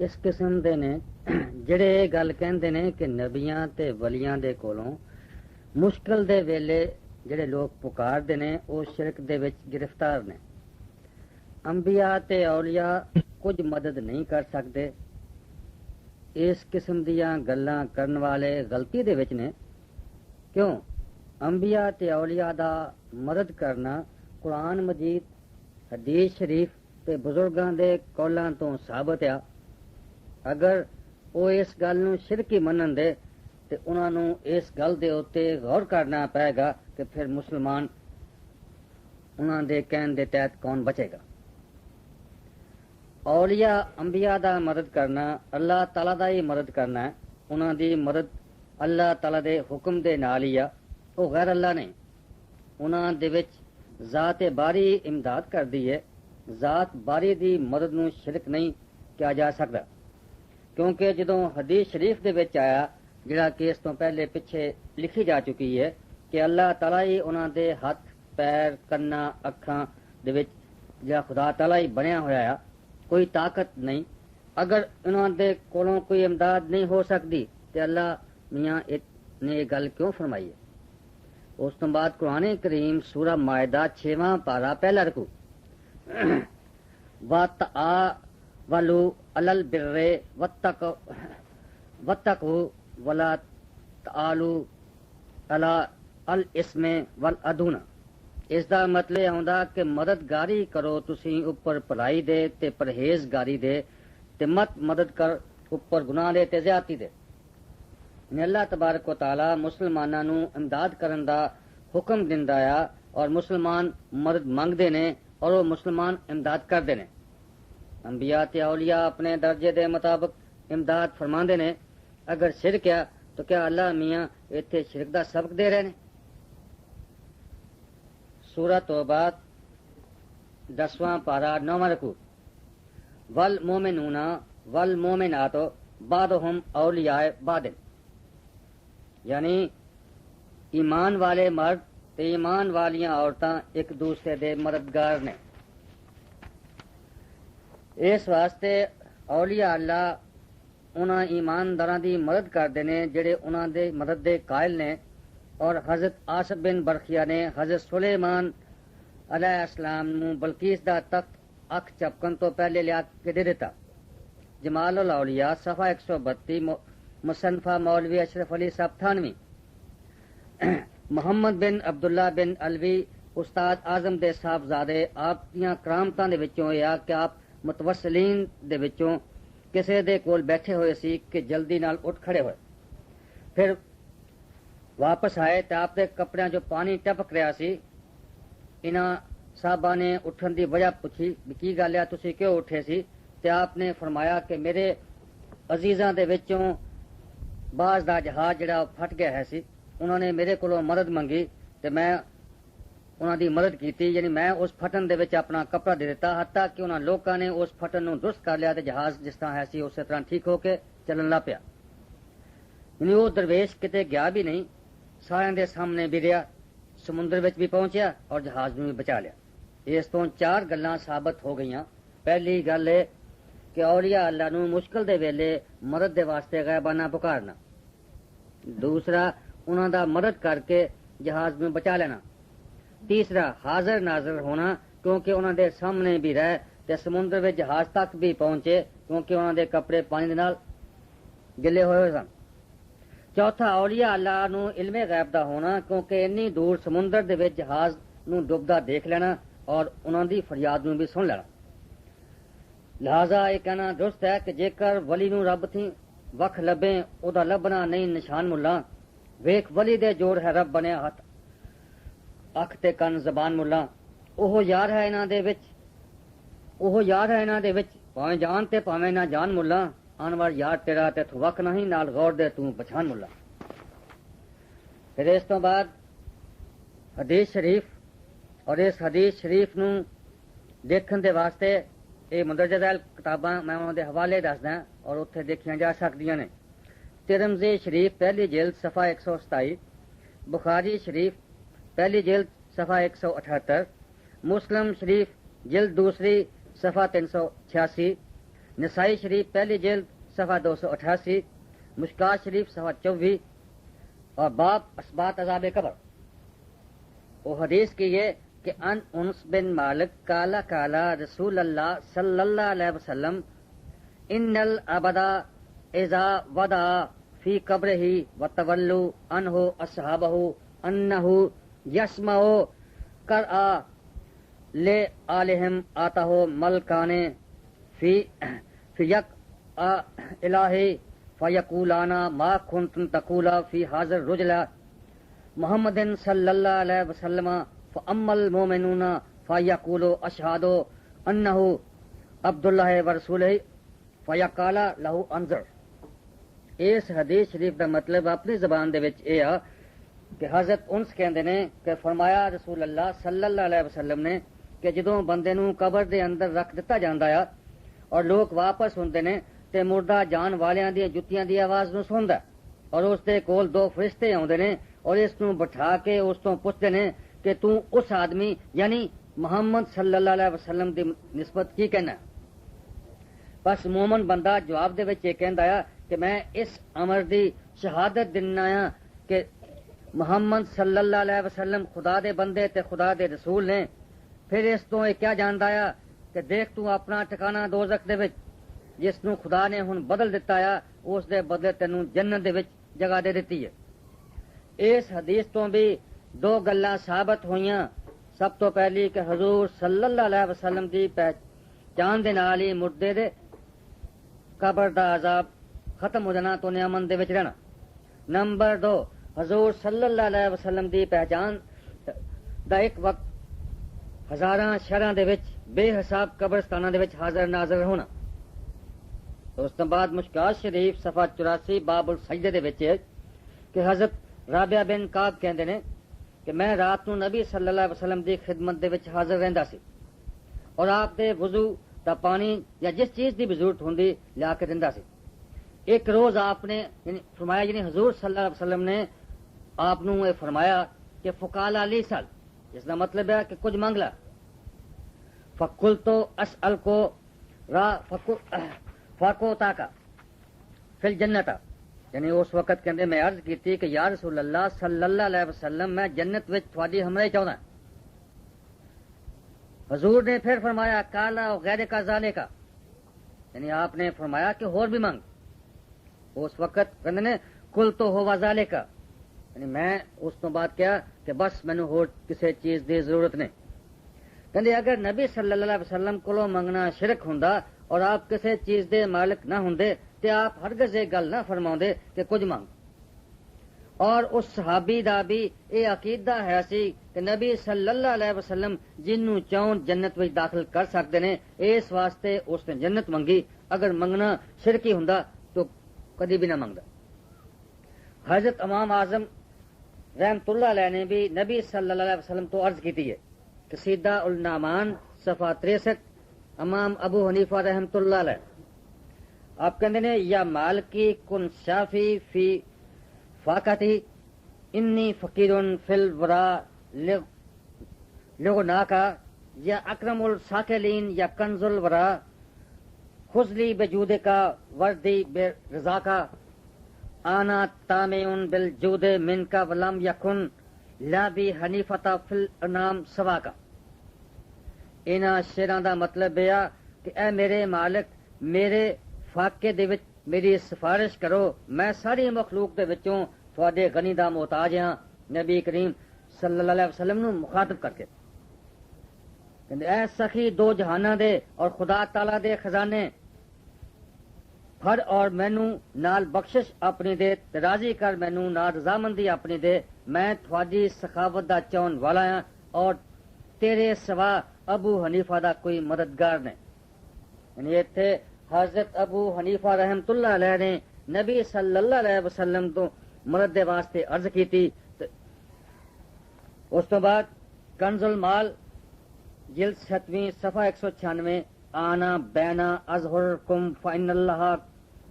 اس قسم دے نے جڑے یہ گل کہندے نے کہ نبیاں تے ولیاں دے کولوں مشکل دے ویلے جڑے لوگ پکاردے نے وہ شرک دے وچ گرفتار نے. انبیاء تے اولیاء کچھ مدد نہیں کر سکتے. اس قسم دیاں گلاں کرن والے غلطی دے وچ نے. کیوں؟ انبیاء تے اولیاء دا مدد کرنا قرآن مجید، حدیث شریف تے بزرگاں دے قولاں تو ثابت ہے. اگر وہ اس گل نو شرکی منن دے تے انہاں نو اس گل دے اوتے غور کرنا پائے گا کہ پھر مسلمان انہاں دے کہن دے تحت کون بچے گا. اولیاء انبیاء دا مدد کرنا اللہ تعالیٰ دا ہی مدد کرنا ہے. انہاں دی مدد اللہ تعالیٰ دے حکم دے نال ہی آ، وہ غیر اللہ نہیں. انہاں دے وچ ذات باری امداد کر دی ہے. ذات باری دی مدد نو شرک نہیں کیا جا سکتا، کیونکہ جدوں حدیث شریف دے وچ آیا جڑا کہ اس تو پہلے پیچھے لکھی جا چکی ہے کہ اللہ تعالیٰ ہی انہاں دے ہاتھ پیر کنا اکھاں دے وچ جڑا خدا تعالیٰ ہی بنیا ہویا ہے، کوئی طاقت نہیں. اگر انہاں دے کولوں کوئی امداد نہیں ہو سکتی تے اللہ میاں نے یہ گل کیوں فرمائی ہے؟ اس تو بعد قرآن کریم سورہ مائدہ 6واں پارہ پہلا رکوع وَتَعَاوَنُوا عَلَى الْبِرِّ وَالتَّقْوَىٰ وَلَا تَعَاوَنُوا عَلَى الْإِثْمِ وَالْعُدْوَانِ. اس دا مطلب یہ ہوندا کہ مددگاری کرو تسی اوپر بھلائی دے تے پرہیزگاری دے تے مت مدد کر اوپر گناہ دے تے زیادتی دے. اللہ تبارک و تعالی مسلماناں نو امداد کرن دا حکم دیندا ہے اور مسلمان مدد منگدے نے اور وہ مسلمان امداد کردے نے. انبیاء تے اولیاء اپنے درجے دے مطابق امداد فرماندے نے. اگر شرک ہے تو کیا اللہ میاں ایتھے شرک دا سبق دے رہے نے؟ سورہ توبہ 10واں پارہ 9واں رکوع وَالْمُؤْمِنُونَ وَالْمُؤْمِنَاتُ بَعْضُهُمْ أَوْلِيَاءُ بَعْضٍ. یعنی ایمان والے مرد تے ایمان والیاں عورتاں ایک دوسرے دے مددگار نے. اس واسطے اولیاء اللہ انہاں ایمانداراں دی مدد کردے نے جڑے انہاں دے مدد دے قائل نے. اور حضرت آصف بن برخیا نے حضرت سلیمان علیہ السلام نو بلقیس دا تخت اکھ چپکن تو پہلے لیا کے دے دیتا. جمال الاولیاء صفحہ 132 مصنفہ مولوی اشرف علی صاحب تھانوی. محمد بن عبداللہ بن علوی استاد اعظم دے صاحبزادے آپ دیاں کرامتاں دے وچوں یا کہ آپ متوسلین دے وچوں کسے دے کول بیٹھے ہوئے سی کہ جلدی نال اٹھ کھڑے ہوئے. پھر واپس آئے تے آپ دے کپڑیاں جو پانی ٹپک رہا سی. انہاں صحابہ نے اٹھن دی وجہ پوچھی بھی کی گل ہے تسی کیوں اٹھے سی؟ تے آپ نے فرمایا کہ میرے عزیزاں دے وچوں بعض دا جہاز جڑا پھٹ گیا ہے سی. انہوں نے میرے کولوں مدد منگی تے میں انہاں دی مدد کیتی. یعنی میں اس پھٹن دے وچ اپنا کپڑا دے دیتا حتیٰ کہ انہاں لوکاں نے اس پھٹن نو درست کر لیا تے جہاز جس طرح ہے سی اسی طرح ٹھیک ہو کے چلن لا پیا. یعنی وہ درویش کتے گیا بھی نہیں، سارے دے سامنے بھی رہا، سمندر وچ بھی پہنچیا اور جہاز بھی بچا لیا. اس تو 4 گلاں ثابت ہو گئیاں. پہلی گل ہے کہ اولیاء اللہ نو مشکل دے ویلے مدد دے واسطے غیبانہ پکارنا. دوسرا انہاں دا مدد کر کے جہاز میں بچا لینا. تیسرا حاضر ناظر ہونا کیونکہ انہاں دے سامنے بھی رہ تے سمندر وچ جہاز تک بھی پہنچے کیونکہ انہاں دے کپڑے پانی دے نال گلے ہوئے سن. چوتھا اولیاء اللہ نو علم غیب دا ہونا کیونکہ انی دور سمندر دے وچ جہاز نو ڈوبدا دیکھ لینا اور انہاں دی فریاد نو بھی سن لینا. لہذا یہ کہنا درست ہے کہ جے کر ولی نو رب تھی وکھ لبیں او دا لبنا نہیں نشان ملا. ویکھ ولی دے جوڑ ہے رب بنیا ہاتھ اکھ تے کن زبان ملا. اوہ یار ہے انہاں دے وچ، اوہ یار ہے انہاں دے وچ پاویں جان تے پاویں نہ جان ملا. انور یار تیرا تے تو وقت نہیں نال غور دے تو پچھان ملا. پھر اس تو بعد حدیث شریف اور اس حدیث شریف نو دیکھن دے واسطے یہ مندرجہ ذیل کتاباں میں انہوں دے حوالے دسدا اور اتنے دیکھیاں جا سکدیاں نے. ترمذی شریف پہلی جلد صفحہ 127، بخاری شریف پہلی جلد صفحہ 178، مسلم شریف جلد دوسری صفحہ 386، نسائی شریف پہلی جلد صفحہ 288، مشکات شریف صفحہ 24 اور باب اسبات عذاب قبر۔ وہ حدیث کی یہ کہ ان انس بن مالک کالا کالا رسول اللہ صلی اللہ علیہ وسلم ان العبدا اذا ودا فی قبرہ وتولوا عنہ اصحابہ انہ یسمع قرآ لے آلہم آتاہ ملکانے فی یک الہی فیقولانا ما کنتم تقولا فی حاضر رجلا محمد صلی اللہ علیہ وسلم فاما المؤمنون فیقولوا اشہد انہ عبداللہ ورسولہ فیقال لہ انظر۔ اس حدیث شریف کا مطلب اپنی زبان دے وچ یہ ہے کہ حضرت انس کہندے نے کہ فرمایا رسول اللہ صلی اللہ علیہ وسلم نے کہ جدوں بندے نوں قبر دے اندر رکھ دتا جاندا ہے اور لوگ واپس ہوندے نے تے مردہ جان والیاں دی جُتیاں دی آواز نوں سندا اور اس دے کول دو فرشتے آوندے نے اور اس نوں بٹھا کے اس تو پوچھدے نے کہ تو اس آدمی یعنی محمد صلی اللہ علیہ وسلم دی نسبت کی کہنا۔ بس مومن بندہ جواب دے وچ یہ کہندا ہے کہ میں اس امر دی شہادت دینا ہاں کہ محمد صلی اللہ علیہ وسلم خدا دے بندے تے خدا دے رسول نے۔ پھر اس تو یہ کیا جاندا ہے کہ دیکھ تو اپنا ٹھکانہ دوزخ دے وچ جس نوں خدا نے ہن بدل دتا ہے اس دے بدلے تینوں جنت دے وچ جگہ دے دتی ہے۔ اس حدیث تو بھی دو گلاں ثابت ہوئیاں۔ سب تو پہلی کہ حضور صلی اللہ علیہ وسلم دی پہچان دے نال ہی مردے دے قبر دا عذاب ختم ہو جانا تو نیامن دے وچ رہنا۔ نمبر 2، حضور صلی اللہ علیہ وسلم دی پہچان دا ایک وقت ہزاراں شہراں دے وچ بے حساب قبرستاناں دے وچ حاضر ناظر ہونا۔ اس تو بعد مشکات شریف صفحہ 84 باب السجدہ دے وچ ہے کہ حضرت رابعہ بن کعب کہندے نے کہ میں رات نو نبی صلی اللہ علیہ وسلم دی خدمت دے وچ حاضر رہندا سی اور آپ دے وضو دا پانی یا جس چیز دی بھی ضرورت ہوندی لیا کے دیندا سی۔ ایک روز آپ نے فرمایا یعنی حضور صلی اللہ علیہ وسلم نے آپ نو یہ فرمایا کہ فقال علی سال، اس کا مطلب ہے کہ کچھ مانگ لا۔ فقلت اسألکو را فاکو تاکا فی الجنت، یعنی اس وقت کہندے میں عرض کیتی کہ یا رسول اللہ صلی اللہ علیہ وسلم میں جنت وچ تھوڑی ہمراہی چاہنا۔ حضور نے پھر فرمایا کالا غیر کا ذالکا، یعنی آپ نے فرمایا کہ اور بھی مانگ۔ اس وقت کہندے نے کل تو ہوا ذالکا، یعنی میں اس تو بعد کیا کہ بس مینوں ہور کسی چیز دی ضرورت نہیں۔ کہندے اگر نبی صلی اللہ علیہ وسلم کولوں منگنا شرک ہوندا اور آپ کسی چیز دے مالک نہ ہوندے تے آپ ہرگز یہ گل نہ فرماؤندے کہ کچھ مانگ۔ اور اس صحابی دا بھی یہ عقیدہ ہے سی کہ نبی صلی اللہ علیہ وسلم جنوں چاہن جنت وچ داخل کر سکتے نے، اس واسطے اس نے جنت منگی۔ اگر منگنا شرکی ہوندا تو کدی بھی نہ منگدا۔ حضرت امام اعظم رحمت اللہ علیہ نے بھی نبی صلی اللہ علیہ وسلم تو عرض کیتی ہے کہ سیدہ النعمان صفحہ 63 امام ابو حنیفہ رحمت اللہ علیہ آپ کہندے نے یا مالکی کن شافی فی فاقتی انی فقیرن فی الورا لغناکا یا اکرم الساکلین یا کنز الورا خذلی بجودکا وردی برضاکا آنا تامعن بالجود منکا ولم یکن لا بی حنیفتا فی الانام سواکا۔ انہاں شعراں دا مطلب یہ کہ اے میرے مالک میرے فاقے دے وچ میری سفارش کرو، میں ساری مخلوق دے وچوں تھوڑے غنی دا محتاج ہاں۔ نبی کریم صلی اللہ علیہ وسلم نو مخاطب کر کے کہندے اے سخی دو جہاناں دے اور خدا تعالی دے خزانے پھڑ اور مینوں نال بخشش اپنی دے تے راضی کر مینوں نال رضامندی اپنی دے، میں تھوڑی سخاوت دا چون والا ہاں اور تیرے سوا ابو حنیفہ دا کوئی مددگار نہیں۔ یعنی ایتھے حضرت ابو حنیفہ رحمت اللہ علیہ نے نبی صلی اللہ علیہ وسلم تو مدد دے واسطے عرض کیتی۔ اس تو بعد کنز المال جلد 7 صفحہ 196 آنا بینا اظہرکم فإن اللہ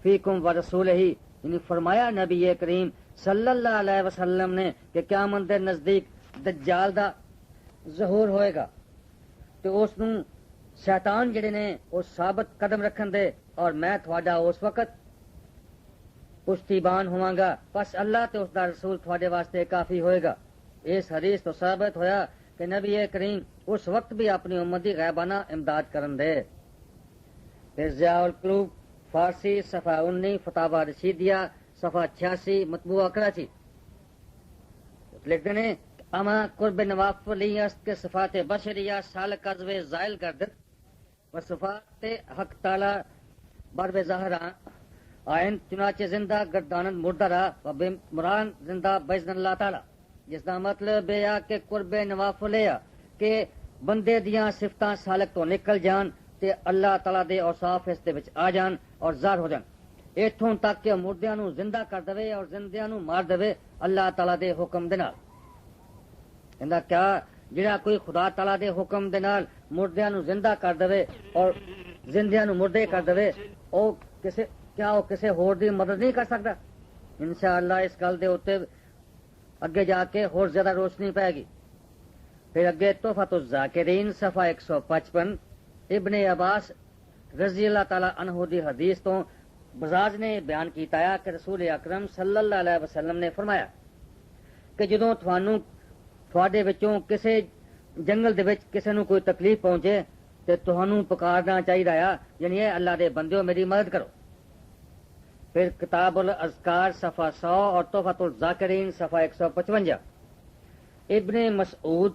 فیکم ورسولہ، یعنی فرمایا نبی کریم صلی اللہ علیہ وسلم نے کہ قیامت دے نزدیک دجال دا ظہور ہوئے گا تو اس نوں شیطان جڑے نے وہ ثابت قدم رکھن دے اور میں تھوڑا اس وقت پشتیبان ہواں گا، پس اللہ تے اس دا رسول تھوڑے واسطے کافی ہوئے گا۔ اس حدیث تو ثابت ہویا کہ نبی کریم اس وقت بھی اپنی امت دی غیبانہ امداد کرن دے۔ پھر ضیاء القلوب فارسی صفحہ 19 فتاوی رشیدیہ صفحہ 86 مطبوعہ کراچی لکھتے ہیں اما قرب نوافلی است کے صفات بشریہ سال قذب زائل گردد و صفات حق تعالی بر ظاہر آئین چنانچہ زندہ گردانند مردہ را و بمران زندہ بزن اللہ تعالی، جس کا مطلب یہ کہ قرب نوافل ہے کہ بندے دیاں صفتاں سالک تو نکل جان تے اللہ تعالی دے اوصاف اس دے وچ آ جان اور ظاہر ہو جان، ایتھوں تک کہ مردیاں نو زندہ کر دے اور زندیاں نو مار دے اللہ تعالی دے حکم دے نال۔ اندا کیا جڑا کوئی خدا تعالی دے حکم دے نال مردیاں نو زندہ کر دے اور زندیاں نو مردے کر دے او کسے ہور دی مدد نہیں کر سکتا؟ انشاءاللہ اس گل دے اوتے اگے جا کے اور زیادہ روشنی پائے گی۔ پھر اگے تحفۃ الذاکرین صفحہ 155 ابن عباس رضی اللہ تعالی عنہ دی حدیث تو بزاز نے بیان کیتا ہے کہ رسول اکرم صلی اللہ علیہ وسلم نے فرمایا کہ جدوں تھوڑے وچوں کسے جنگل دے وچ کسے نو کوئی تکلیف پہنچے تے تہانوں پکارنا چاہیے یعنی اے اللہ دے بندیو میری مدد کرو۔ پھر کتاب الاذکار صفحہ 100 اور تحفۃ الذاکرین صفحہ 155 ابن مسعود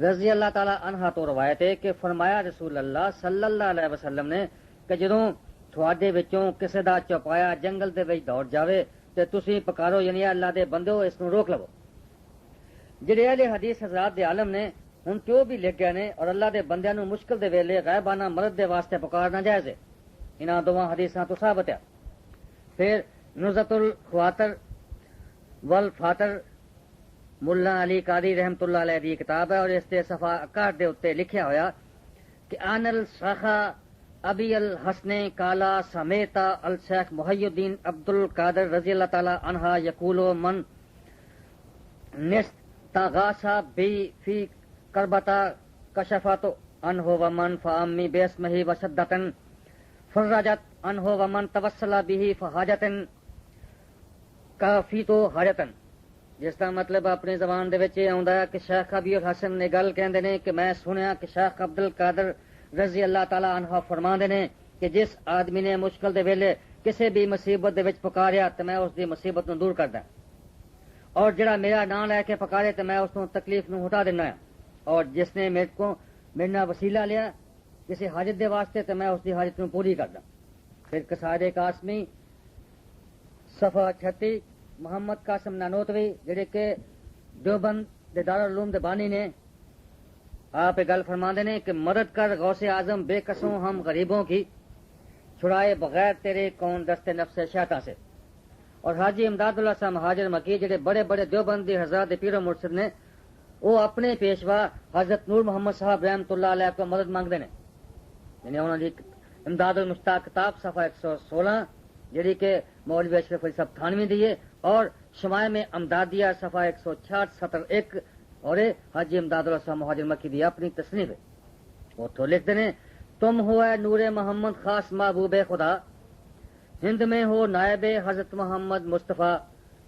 رضی اللہ تعالی عنہ تو روایت ہے کہ فرمایا رسول اللہ صلی اللہ علیہ وسلم نے کہ جدوں تھوڑے وچوں کسے دا چوپایا جنگل دے وچ دوڑ جاوے تے تسی پکارو یعنی اللہ دے بندیو اس نو روک لو۔ جڑے اہل حدیث حضرات دے عالم نے ہن کیوں بھی لکھ گئے نے اور اللہ دے بندیاں نو مشکل دے ویلے غیبانہ مدد دے واسطے پکارنا جائز ہے، انہاں دوواں حدیثاں تو ثابت ہے۔ پھر نزہۃ الخواطر والفاتر ملا علی قاری رحمت اللہ علیہ دی کتاب ہے اور اس دے صفحہ 61 دے اوتے لکھیا ہویا کہ ان الشیخ ابی الحسن کالا سمیتا الشیخ محی الدین عبد القادر رضی اللہ تعالی عنہ یقول من نستغاث بی فی کربتا کشفت عنہ ومن فامی باسمہ وشدۃ فرجت عنہ ومن توسل به فحاجت کافی تو حاجتن، جس کا مطلب اپنی زبان دے وچ آوندا ہے کہ شیخ ابی الحسن نے گل کہندے نے کہ میں سنیا کہ شیخ عبد القادر رضی اللہ تعالی عنہ فرماندے نے کہ جس آدمی نے مشکل دے ویلے کسی بھی مصیبت دے وچ پکاریا تے میں اس دی مصیبت نو دور کردا اور جڑا میرا نام لے کے پکارے تے میں اس نو تکلیف نو ہٹا دینا ہے، اور جس نے میرے نال وسیلہ لیا کسی حاجت دے واسطے تے میں اس دی حاجت نو پوری کردا۔ پھر قصائد قاسمی صفحہ 36 محمد قاسم نانوتوی جڑے کہ دیوبند دے دارالعلوم دے بانی نے آپ گل فرماندے نے کہ مدد کر غوث اعظم بے قصوں ہم غریبوں کی، چھڑائے بغیر تیرے کون دست نفس شیطان سے۔ اور حاجی امداد اللہ صاحب مہاجر مکی جڑے بڑے بڑے دیوبند دی حضرات دے پیر و مرشد نے وہ اپنے پیشوا حضرت نور محمد صاحب رحمت اللہ علیہ کو مدد مانگتے ہیں، یعنی انہوں نے امداد المشتاق کتاب صفحہ 116 جڑی کہ مولوی اشرف علی صاحب تھانوی دیے اور شمائع میں امدادیہ صفحہ 166 سطر 1 اور حاجی امداد اللہ صاحب مہاجر مکی دی اپنی تصنیف ہے، وہ تو لکھتے ہیں تم ہو اے نور محمد خاص محبوب خدا، ہند میں ہو نائب حضرت محمد مصطفیٰ،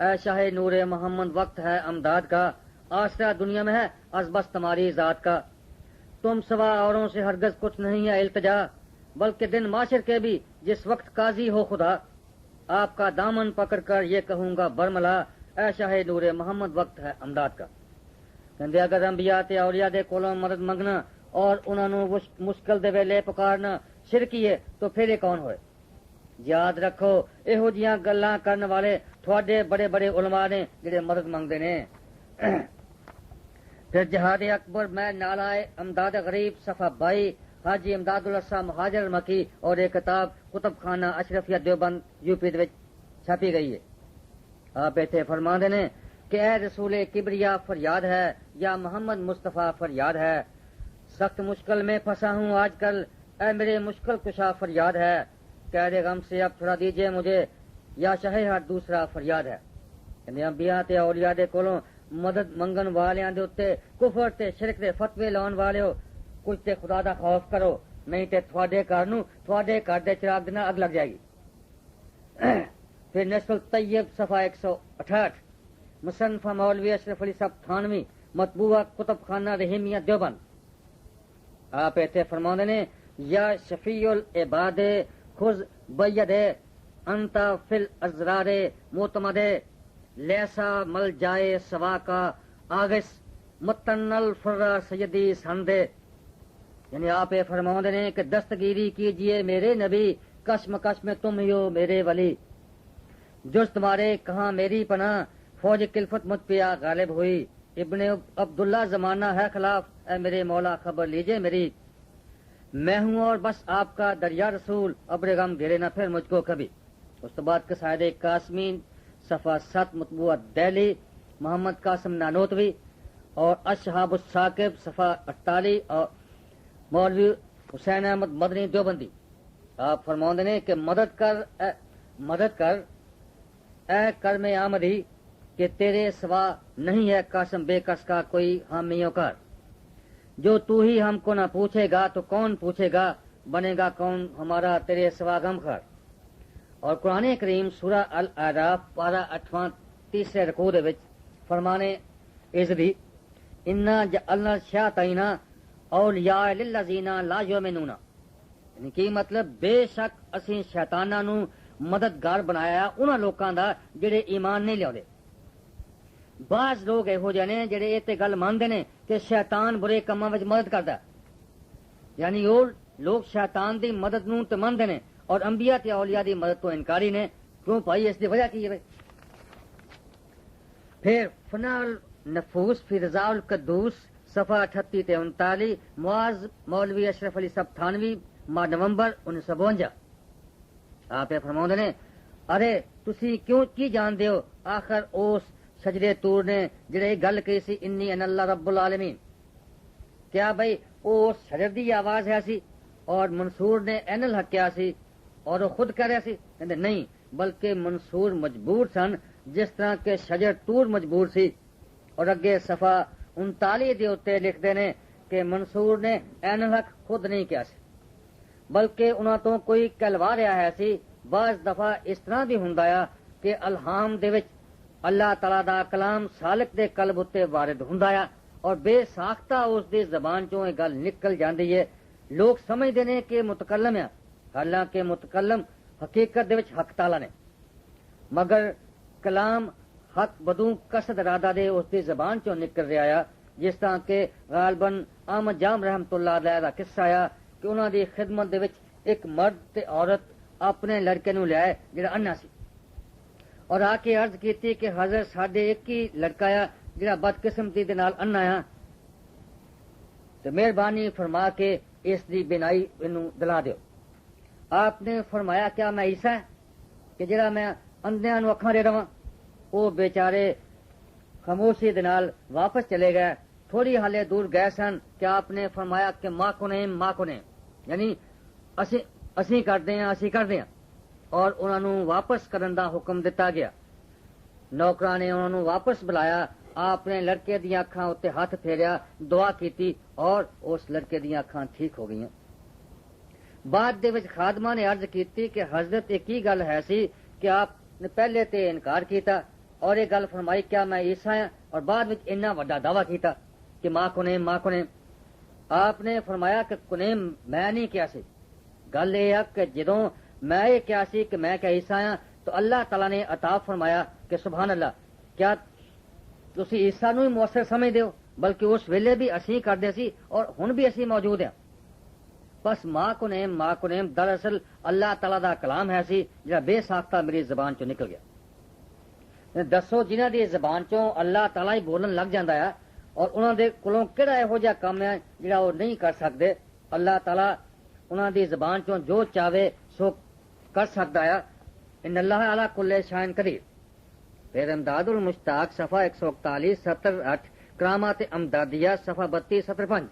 اے شاہ نور محمد وقت ہے امداد کا، آسرا دنیا میں ہے از بس تمہاری ذات کا، تم سوا اوروں سے ہرگز کچھ نہیں ہے التجا، بلکہ دن معاشر کے بھی جس وقت قاضی ہو خدا، آپ کا دامن پکڑ کر یہ کہوں گا برملا، اے شاہ نور محمد وقت ہے امداد کا۔ کہندے اگر انبیاء تے اولیاء دے کولوں مدد منگنا اور انہاں نو مشکل دے ویلے پکارنا شرکی ہے تو پھر یہ کون ہوئے؟ یاد رکھو یہو جیاں گلاں کرن والے تھوڑے بڑے بڑے علماء نے جڑے مدد منگدے نے۔ پھر جہاد اکبر میں نالائے امداد غریب صفحہ 22 حاجی امداد اللہ صاحب مہاجر مکی اور ایک کتاب کتب خانہ اشرفیہ دیوبند یو پی وچ چھپی گئی ہے۔ آپ ایتھے فرماندے نے کہ اے رسول کبریا فریاد ہے یا محمد مصطفیٰ فریاد ہے، سخت مشکل میں پھنسا ہوں آج کل، اے میرے مشکل کشا فریاد ہے، قید غم سے اب چھڑا دیجئے مجھے یا شاہ ہر دوسرا فریاد ہے۔ یعنی انبیاء تے اولیاء دے کولوں مدد منگن والیاں دے اوتے کفر تے شرک دے فتوے لاؤن والےو کچھ تے خدا دا خوف کرو نہیں تے تھوڑے گھر نو تھوڑے گھر دے چراغ دے نال اگ لگ جائے گی۔ پھر نشر الطیب صفحہ 168 مصنفہ مولوی اشرف علی صاحب تھانوی مطبوعہ کتب خانہ رحیمیہ دیوبند، آپ ایتھے فرماندے نے یا شفیع العباد خذ بید انت فی الازرار معتمد لیسا مل جائے سوا کا آغس متن الفر سیدی سندے، یعنی آپ یہ فرماندے نے کہ دستگیری کیجئے میرے نبی، کشم کش میں تم ہی ہو میرے ولی، جز تمہارے کہاں میری پناہ، فوج کلفت مجھ پہ غالب ہوئی، ابن عبداللہ زمانہ ہے خلاف، اے میرے مولا خبر لیجئے میری، میں ہوں اور بس آپ کا دریا رسول، ابر غم گھیرے نہ پھر مجھ کو کبھی۔ اس کے بعد قصائد قاسمین صفحہ 7 مطبوعہ دہلی محمد قاسم نانوتوی، اور اشہاب الثاقب صفحہ 48 اور مولوی حسین احمد مدنی دیوبندی، آپ فرماندے نے کہ مدد کر اے کرم آمدی کہ تیرے سوا نہیں ہے قاسم بے کس کا کوئی حامیوں کار، جو تو ہی ہم کو نہ پوچھے گا تو کون پوچھے گا، بنے گا کون ہمارا تیرے سوا غم خار۔ اور قرآن کریم سورہ الاعراف پارہ 8 تیسرے رکوع دے وچ فرمانے عزدی انا جعلنا الشیاطین اولیاء للذین لا یؤمنون، یعنی کی مطلب بے شک اسی شیطاناں نو مددگار بنایا انہاں لوکاں دا جڑے ایمان نہیں لیاندے۔ بعض لوگ یہو جے نے جڑے یہ گل مانتے ہیں کہ شیطان برے کاماں وچ مدد کردا، یعنی وہ لوگ شیطان دی مدد نو تے مانتے ہیں اور انبیاء تے اولیاء دی مدد تو انکاری نے، کیوں بھائی اس دی وجہ کی ہے بھائی؟ پھر فنا النفوس فی رضا القدوس صفحہ 38 تے 39 معاذ مولوی اشرف علی صاحب تھانوی ماہ نومبر 1952، آپ یہ فرماندے نے ارے تسی کیوں کی جانتے ہو آخر اس شجرے تور نے جڑے گل کہی سی انی ان اللہ رب العالمین، کیا بھائی اس شجر دی آواز ہے سی اور منصور نے این الحق کیا سی اور وہ خود کہہ رہا سی؟ کہندے نہیں، بلکہ منصور مجبور سن جس طرح کہ شجر تور مجبور سی۔ اور اگے صفحہ 39 دے اوتے لکھتے ہیں کہ منصور نے این الحق خود نہیں کیا سی بلکہ انہاں تو کوئی کہلوا رہا ہے سی۔ بعض دفعہ اس طرح بھی ہوندا ہے کہ الہام دے وچ اللہ تعالیٰ دا کلام سالک دے قلب اتے وارد ہوندا ہے اور بے ساختہ اس دی زبان چوں یہ گل نکل جاندی ہے، لوگ سمجھدے نے کہ متکلم ہے، حالانکہ متکلم حقیقت دے وچ حق تعالیٰ نے، مگر کلام حق بدوں قصد ارادہ دے اس دی زبان چوں نکل رہا ہے، جس طرح کہ غالباً احمد جام رحمت اللہ علیہ دا قصہ آیا کہ انہاں دی خدمت دے وچ ایک مرد تے عورت اپنے لڑکے نو لے آئے جڑا انا سی، اور آ کے عرض کیتی کہ حضرت ساڈے ایک ہی لڑکا ہے جڑا بدقسمتی دے نال انا ہے، تو مہربانی فرما کے اس دی بینائی اینو دلا دیو۔ آپ نے فرمایا کیا میں عیسیٰ ہے کہ جڑا میں اندھیاں نو اکھاں دے رہاں؟ وہ بیچارے خاموشی دے نال واپس چلے گئے، تھوڑی حالے دور گئے سن کہ آپ نے فرمایا کہ ماں کو نہیں، یعنی اسی کردے ہیں، اور انہوں نے واپس کرن دا حکم دیتا گیا۔ نوکراں نے انہوں نے واپس بلایا، آپ نے لڑکے دیاں اکھاں اتنے ہاتھ پھیریا، دعا کیتی اور اس لڑکے دیاں اکھاں ٹھیک ہو گئیں۔ بعد دے وچ خادمہ نے عرض کیتی کہ حضرت ایک ہی گل ہے سی کہ آپ نے پہلے تے انکار کیتا اور یہ گل فرمائی کیا میں عیسیٰ ہاں، اور بعد وچ اتنا وڈا دعویٰ کیتا کہ ماں کو نہیں۔ آپ نے فرمایا کہ کنیم میں نہیں کیا سی، گل یہ ہے کہ جدوں میں یہ کیا سی کہ میں کیا عیسیٰ ہاں تو اللہ تعالیٰ نے عطا فرمایا کہ سبحان اللہ، کیا تسی عیسیٰ نو ہی مؤثر سمجھ دیو؟ بلکہ اس ویلے بھی اسی کردے سی اور ہن بھی اسی موجود ہیں۔ بس ماں کو نیم دراصل اللہ تعالیٰ دا کلام ہے سی جڑا بے ساختہ میری زبان چوں نکل گیا۔ دسو جنہاں دی زبان چوں اللہ تعالیٰ ہی بولن لگ جاندا ہے اور انہاں دے کولوں کہڑا یہو جہا کام ہے جڑا وہ نہیں کر سکدے؟ اللہ تعالیٰ انہاں دی زبان چوں جو چاہے سو کر سکتا ہے۔ ان اللہ علی کل شیء قدیر۔ پھر امداد المشتاق صفحہ 141 78 کرامات امدادیہ صفحہ 32 75،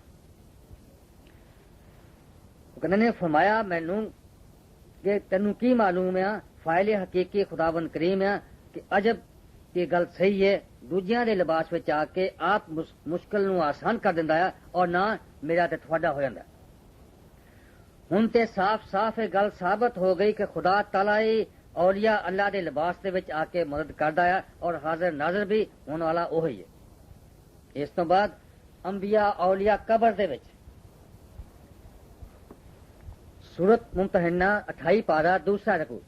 کہنے نے فرمایا مینوں کہ تینوں کی معلوم ہے فاعل حقیقی خداوند کریم ہے کہ عجب یہ گل صحیح ہے، دوجیاں دے لباس وچ آ کے آپ مشکل نو آسان کر دیندا ہے اور نہ میرا تے تھوڑا ہو جاندا ہے۔ ہن تے صاف صاف یہ گل ثابت ہو گئی کہ خدا تعالی اولیاء اللہ دے لباس دے وچ آ کے مدد کردا ہے اور حاضر ناظر بھی ہون والا وہی ہے. اس تو بعد انبیاء اولیاء قبر دے وچ سورت ممتحنہ 28 پارہ دوسرا رکوع.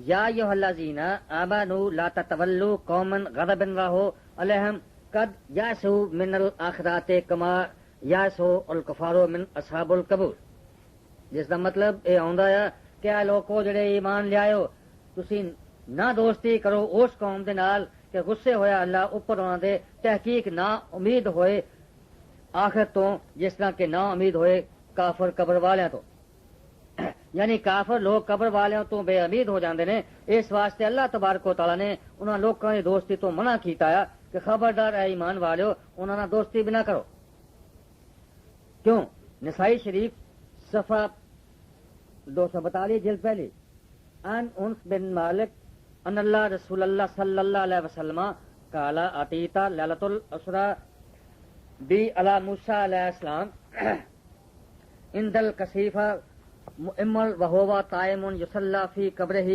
یا ایھا الذین آمنوا لا تتولوا قوما غضب اللہ علیہم قد یأسوا من الآخرۃ کما یأسوا الکفار من اصحاب القبور. جس کا مطلب یہ آندا ہے کہ اے لوکو جڑے ایمان لیاؤ تسی نہ دوستی کرو اس قوم دے نال کہ غصے ہویا اللہ اوپر انہاں دے تحقیق نا امید ہوئے آخرت تو جس طرح کہ نا امید ہوئے کافر قبر والیاں تو. یعنی کافر لوگ قبر والیاں تو بے امید ہو جاندے نے. اس واسطے اللہ تبارک و تعالیٰ نے انہاں لوکاں دی دوستی تو منع کیتا ہے کہ خبردار اے ایمان والیو انہاں نال دوستی بھی نہ کرو. کیوں؟ نسائی شریف صفحہ 242 جلد پہلی. ان انس بن مالک ان اللہ رسول اللہ صلی اللہ علیہ وسلم قال اتیتا لیلۃ الاسرا بی علی موسیٰ علیہ السلام عند الکثیفہ مؤمل وہوا قائم یصلی فی قبرہ.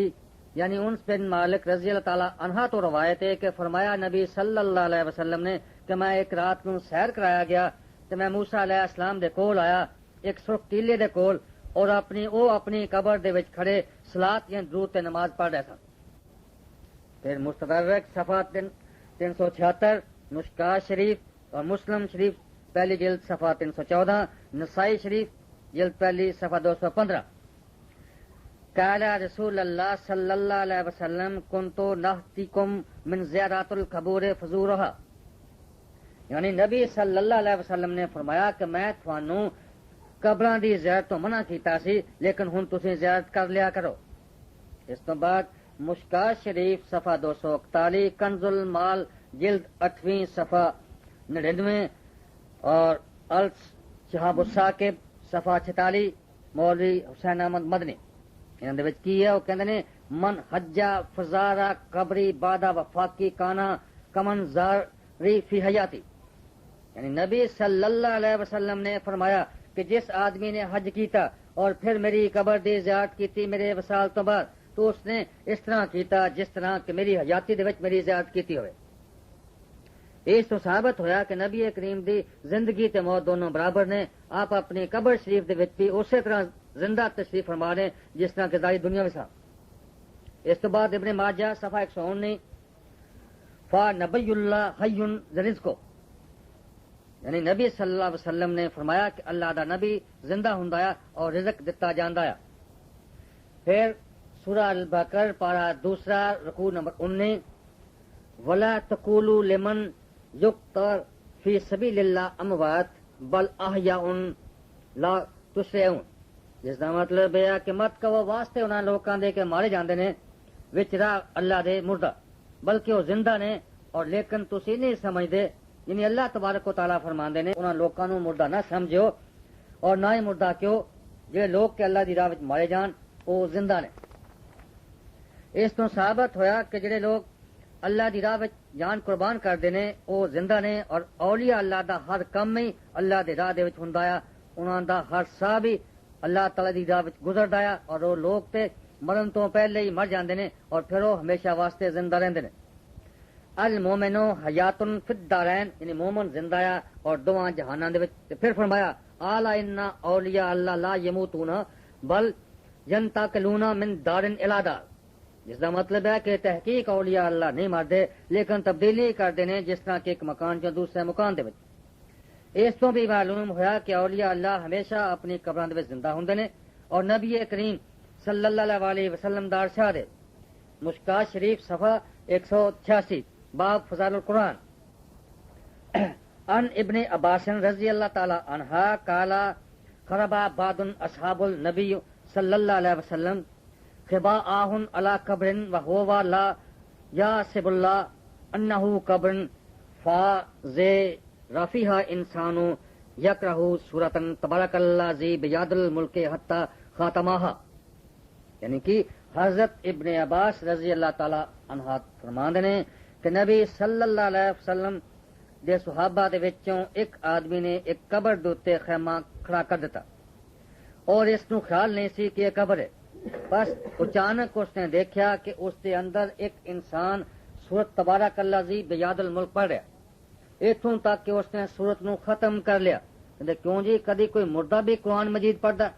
یعنی انس بن مالک رضی اللہ تعالی عنہ تو روایت ہے کہ فرمایا نبی صلی اللہ علیہ وسلم نے کہ میں ایک رات کو سیر کرایا گیا تو میں موسیٰ علیہ السلام دے کول آیا ایک سرخ ٹیلے دے کول اور اپنی قبر دے وچ کھڑے صلاۃ یا درود تے نماز پڑھ رہا تھا. پھر مستدرک صفحہ 376 مشکاہ شریف اور مسلم شریف پہلی جلد صفحہ 314 نسائی شریف جلد پہلی صفحہ 215. قال رسول اللہ صلی اللہ علیہ وسلم کنت نہتیکم من زیارات القبور فزورها. یعنی نبی صلی اللہ علیہ وسلم نے فرمایا کہ میں تھانوں قبراں دی زیارت تو منع کیتا سی لیکن ہن تسی زیارت کر لیا کرو. اس تو بعد مشکاہ شریف صفحہ 241 کنز المال جلد 8ویں صفحہ 99 اور شہاب الثاقب صفحہ 46 مولوی حسین احمد مدنی. انہاں دے وچ کی ہے وہ کہندے نے من حجا فزارا قبری بعد وفاقی کانا کمن زاری فی حیاتی. یعنی نبی صلی اللہ علیہ وسلم نے فرمایا کہ جس آدمی نے حج کیتا اور پھر میری قبر دی زیارت کیتی میرے وصال تو بعد تو اس نے اس طرح کیتا جس طرح کہ میری حیاتی دے وچ میری زیارت کیتی ہوئے. اس تو ثابت ہویا کہ نبی کریم دی زندگی تے موت دونوں برابر نے. آپ اپنی قبر شریف دے وچ بھی اسی طرح زندہ تشریف فرما رہے جس طرح کہ ظاہر دنیا میں تھا. اس کے بعد ابن ماجہ صفحہ 119 فنبی اللہ حی رزقو. یعنی نبی صلی اللہ علیہ وسلم نے فرمایا کہ اللہ دا نبی زندہ ہوندا ہے اور رزق دتا جاندا ہے. پھر سورہ البقرہ پارہ دوسرا رکوع نمبر 19 ولا تقولوا لمن یقتل فی سبیل اللہ اموات بل احیاء لا تشرعون. جس کا مطلب ہے کہ مت کہو واسطے انہاں لوکاں دے کہ مارے جاندے نے وچ راہ اللہ دے مردہ بلکہ وہ زندہ نے اور لیکن تسی نہیں سمجھدے. یعنی اللہ تبارک و تعالیٰ فرماندے نے انہاں لوکاں نو مردہ نہ سمجھو اور نہ ہی مردہ کیوں جے لوگ کہ اللہ دی راہ وچ مارے جان وہ زندہ نے. اس تو ثابت ہویا کہ جڑے لوگ اللہ دی راہ وچ جان قربان کردے نے وہ زندہ نے اور اولیاء اللہ دا ہر کم ہی اللہ دی راہ دے وچ ہوندا ہے. انہاں دا ہر ساہ بھی اللہ تعالیٰ دی راہ وچ گزردا ہے اور وہ لوگ تے مرن تو پہلے ہی مر جاندے نے اور پھر وہ ہمیشہ واسطے زندہ رہندے نے. المومن حیات فی الدارین. یعنی مومن زندہ ہے اور دواں جہاناں دے وچ. پھر فرمایا الا ان اولیاء اللہ لا یموتون بل ینتقلون من دار الی دار. جس کا مطلب ہے کہ تحقیق اولیاء اللہ نہیں مردے لیکن تبدیلی کرتے ہیں جس طرح کہ ایک مکان جو دوسرے مکان دے وچ. اس تو بھی معلوم ہوا کہ اولیاء اللہ ہمیشہ اپنی قبراں دے وچ زندہ ہوندے نے اور نبی کریم صلی اللہ علیہ وسلم دا ارشاد ہے مشکاہ شریف صفحہ 186 باب فضائل القرآن. ان ابن عباس رضی اللہ تعالی عنہ قال خرب بعض اصحاب النبی صلی اللہ علیہ وسلم خباء علی قبر وهو لا یحسب اللہ انہ قبر فاز رفیہ انسان یکرہ سورۃ تبارک الذی بیاد الملک حتی خاتمہا. یعنی کہ حضرت ابن عباس رضی اللہ تعالی عنہ فرماندے نے کہ نبی صلی اللہ علیہ وسلم دے صحابہ دے وچوں ایک آدمی نے ایک قبر دے اوتے خیمہ کھڑا کر دیتا اور اس نو خیال نہیں سی کہ یہ قبر ہے. بس اچانک اس نے دیکھا کہ اس کے اندر ایک انسان سورت تبارک الذی بیاد الملک پڑھ رہا. اتوں تک کہ اس نے سورت نو ختم کر لیا. کیوں جی کدی کوئی مردہ بھی قرآن مجید پڑھتا؟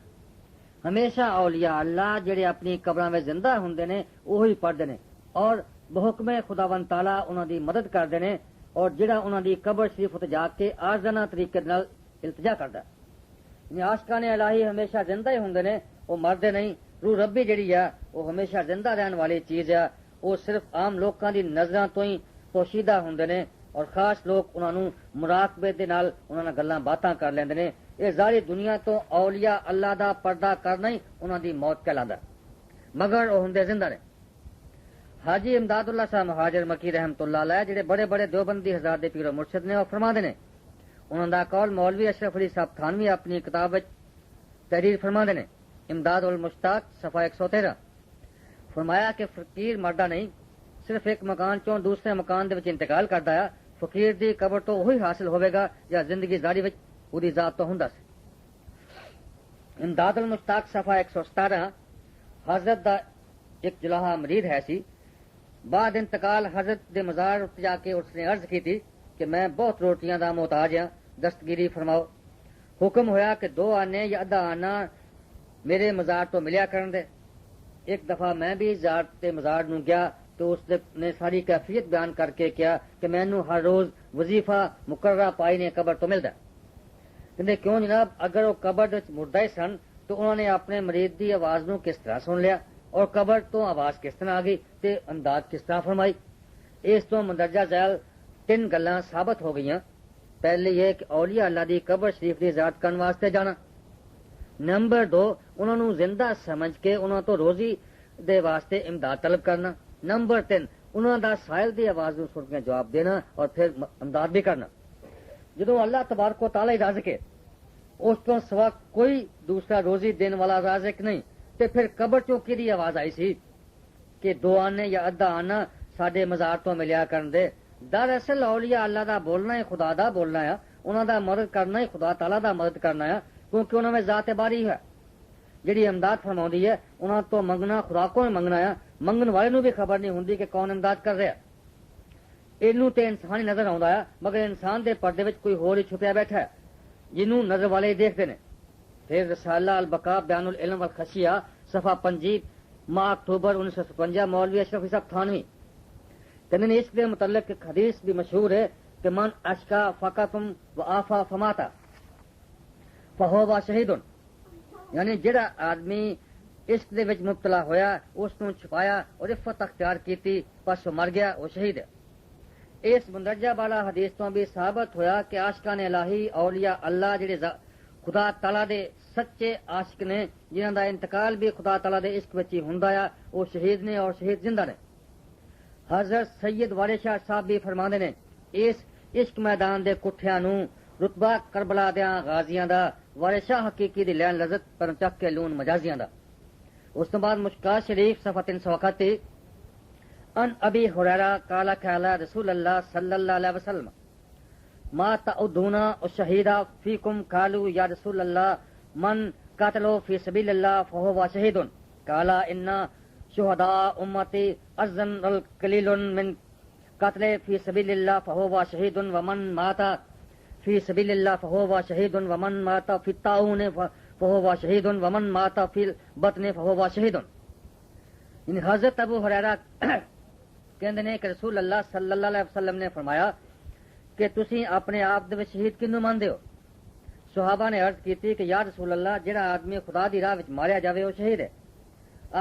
ہمیشہ اولیاء اللہ جڑے اپنی قبراں میں زندہ ہوندے نے وہی پڑھتے ہیں اور بحکم خداوند تعالیٰ انہوں دی مدد کرتے ہیں اور جڑا انہوں دی قبر شریف تے جا کے آرزانہ طریقے نال التجا کرتا. یعنی عاشقان الہی ہمیشہ زندہ ہی ہوندے نے، وہ مردے نہیں. روح ربی جڑی ہے وہ ہمیشہ زندہ رہن والی چیز ہے. وہ صرف عام لوکاں دی نظراں تو ہی پوشیدہ ہوندے نے اور خاص لوگ انہاں نوں مراقبے دے نال انہاں نال گلاں باتاں کر لیندے نے. یہ ظاہری دنیا تو اولیاء اللہ دا پردہ کرنا ہی انہاں دی موت کہلاندا، مگر وہ ہوندے زندہ نے. حاجی امداد اللہ صاحب مہاجر مکی رحمت اللہ علیہ جڑے بڑے بڑے دیوبندی حضرات دے پیر و مرشد نے، وہ فرماندے نے، انہاں دا قول مولوی اشرف علی صاحب تھانوی اپنی کتاب وچ تحریر فرماندے نے، امداد المشتاق صفحہ 113. فرمایا کہ فقیر مردہ نہیں، صرف ایک مکان چوں دوسرے مکان دے وچ انتقال کردا ہے. فقیر دی قبر تو وہی حاصل ہوے گا یا زندگی ظاہری وچ پوری ذات تو ہوندا سی. امداد المشتاق صفحہ 117. حضرت دا ایک جلاحہ مرید ہے سی. بعد انتقال حضرت دے مزار اتر جا کے اس نے عرض کی تھی کہ میں بہت روٹیاں دا محتاج ہاں، دستگیری فرماؤ. حکم ہویا کہ 2 آنے یا ادھا آنا میرے مزار تو ملیا کرن دے. ایک دفعہ میں بھی زیارت مزار نو گیا تو اس نے ساری کیفیت بیان کر کے کیا کہ مینوں ہر روز وظیفہ مقررہ پائی نے قبر تو ملتا. کہندے کیوں جناب، اگر وہ قبر مردہ ہی سن تو انہوں نے اپنے مرید دی آواز نو کس طرح سن لیا اور قبر تو آواز کس طرح آ گئی تے انداز کس طرح فرمائی؟ اس تو مندرجہ ذیل 3 گلاں ثابت ہو گئیاں. پہلے یہ کہ اولیاء اللہ دی قبر شریف دی زیارت کرن واسطے جانا. نمبر 2 انہوں نے زندہ سمجھ کے انہوں تو روزی دے واسطے امداد طلب کرنا. نمبر 3 انہوں دا سائل دی آواز نو سن کے جواب دینا اور پھر امداد بھی کرنا. جدو اللہ تبارک و تعالی رازق ہے، اس تو سوا کوئی دوسرا روزی دین والا رازق نہیں، تے پھر قبر چوں کیڑی آواز آئی سی کہ 2 آنے یا ادھا آنا ساڈے مزار تو ملیا کرن دے؟ دراصل اولیاء اللہ دا بولنا ہی خدا دا بولنا ہے، انہاں دا مدد کرنا ہی خدا تعالی دا مدد کرنا ہے، کیونکہ انہاں میں ذات باری ہے. جڑی امداد فرماؤندی ہے انہاں تو منگنا خدا کو منگنا ہے. منگن والے نو بھی خبر نہیں ہوندی کہ کون امداد کر رہا. اینوں تے انسان ہی نظر آوندا ہے، مگر انسان دے پردے وچ کوئی ہور ہی چھپیا بیٹھا ہے جنوں نظر والے ہی دیکھتے نے. پھر رسالہ البقاء بیان العلم والخشیہ صفحہ 25 ماہ اکتوبر 1957 مولوی اشرف علی صاحب تھانوی کہندے نے اس کے متعلق ایک حدیث بھی مشہور ہے کہ من اشکا فقتم و آفا فماتا فہو شہید. یعنی جڑا آدمی عشق دے وچ مبتلا ہویا اس نو چھپایا اور عفت اختیار کیتی پس وہ مر گیا، وہ شہید ہے. اس مندرجہ بالا حدیث تو بھی ثابت ہویا کہ عاشقان الہی اولیاء اللہ جڑے خدا تعالی دے سچے عاشق نے جنہاں دا انتقال بھی خدا تعالی دے عشق وچ ہی ہوندا ہے، وہ شہید نے اور شہید زندہ نے. حضرت سید وارث شاہ صاحب بھی فرماندے نے اس عشق میدان دے کٹھیاں نو رتبہ کربلا دیاں غازیاں دا، وارث شاہ حقیقی دی لین لذت پر چک کے لون مجازیاں دا. اس کے بعد مشکات شریف صفحہ 331 ان ابی ہریرہ قال قال رسول اللہ صلی اللہ علیہ وسلم ما تعدون الشہیدہ فیکم قالوا یا رسول اللہ من قاتلوا فی سبیل اللہ فہو شہید قال ان شہداء امتی ازن القلیل من قتل فی سبیل اللہ فہو شہید ومن مات فی سبیل اللہ فہو شہید ومن مات فی الطاعون فہو شہید ومن مات فی البطن فہو شہید. یعنی حضرت ابو ہریرہ کہندے نے کہ رسول اللہ صلی اللہ علیہ وسلم نے فرمایا کہ تسی اپنے آپ دے شہید کنوں ماندے ہو؟ صحابہ نے عرض کیتی کہ یا رسول اللہ جڑا آدمی خدا دی راہ وچ ماریا جاوے وہ شہید ہے.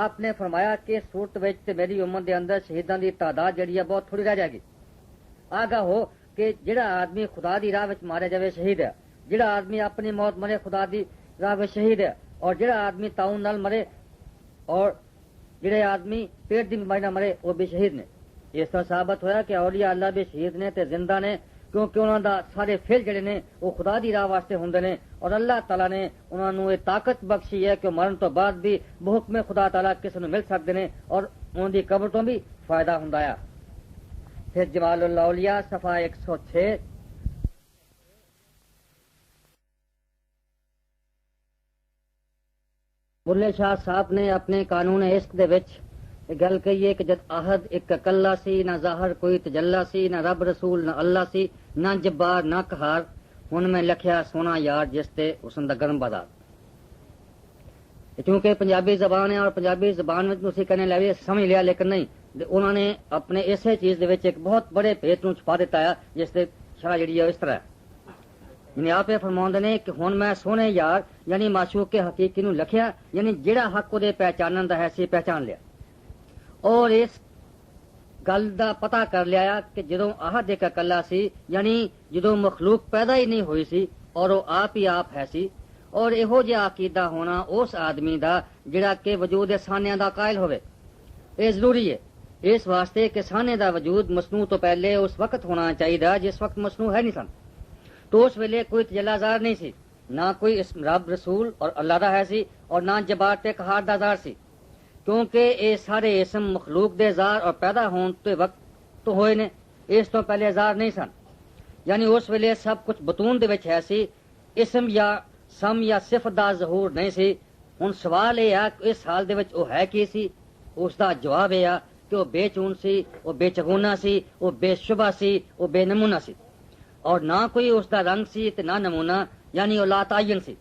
آپ نے فرمایا کہ صورت وچ تے میری امت دے اندر شہیداں دی تعداد جڑی ہے بہت تھوڑی رہ جائے گی. آگاہ ہو کہ جڑا آدمی خدا دی راہ وچ ماریا جاوے شہید ہے، جڑا آدمی اپنی موت مرے خدا دی راہ وچ شہید ہے، اور جڑا آدمی تعاون نال مرے اور جڑے آدمی پیٹ دی بیماری نال مرے وہ بھی شہید نے. اس طرح ثابت ہویا کہ اولیاء اللہ بھی شہید نے تے زندہ نے، کیونکہ انہوں دا سارے فعل جڑے نے وہ خدا دی راہ واسطے ہوندے نے اور اللہ تعالیٰ نے انہوں نے یہ طاقت بخشی ہے کہ مرن تو بعد بھی بحکم خدا تعالیٰ کسی نو مل سکتے ہیں اور انہوں دی قبر تو بھی فائدہ ہوندا ہے. پھر جمال الاولیاء صفحہ 106 بلے شاہ صاحب نے اپنے قانون عشق دے وچ یہ گل کہی ہے کہ جد عہد ایک اکلا سی، نہ ظاہر کوئی تجلا سی، نہ رب رسول نہ اللہ سی، نہ جبار نہ قہار، ہن میں لکھیا سونا یار جس تے حسن دا گرم بازار۔ چونکہ پنجابی زبان ہے اور پنجابی زبان میں اسی کہنے لگے سمجھ لیا لیکن نہیں، انہوں نے اپنے اسی چیز دے وچ ایک بہت بڑے بھیت نو چھپا دیتا ہے جس تے شرح جڑی ہے اس طرح ہے۔ یعنی آپ یہ فرماؤندے نے کہ ہن میں سونے یار یعنی معشوق کے حقیقی نو لکھیا، یعنی جڑا حق وہ پہچانن دا ہے سی پہچان لیا، اور اس گل دا پتہ کر لیا کہ جدوں عہد ایک اکلا سی، یعنی جدوں مخلوق پیدا ہی نہیں ہوئی سی اور وہ آپ ہی آپ ہے سی، اور یہو جہا عقیدہ ہونا اس آدمی دا جڑا کہ وجود ثانیہ دا قائل ہوئے، یہ ضروری ہے اس واسطے کہ ثانیہ دا وجود مصنوع تو پہلے اس وقت ہونا چاہیے جس وقت مصنوع ہے نہیں سن، تو اس ویلے کوئی تجلا زار نہیں سی، نہ کوئی اسم رب رسول اور اللہ دا ہے سی، اور نہ جبار تے قہار دا زار سی، کیونکہ یہ سارے اسم مخلوق دے زار اور پیدا ہون تے وقت تو ہوئے نے، اس تو پہلے زار نہیں سن، یعنی اس ویلے سب کچھ بطون دے وچ ہے سی، اسم یا سم یا صفت دا ظہور نہیں سی۔ ہن سوال یہ ہے کہ اس حال دے وچ وہ ہے کی سی؟ اس دا جواب یہ ہے کہ وہ بے چون سی، وہ بے چگونا سی، وہ بے شبہ سی، وہ بے نمونہ سی، اور نہ کوئی اس دا رنگ سی تے نہ نمونہ، یعنی وہ لا تعین سی۔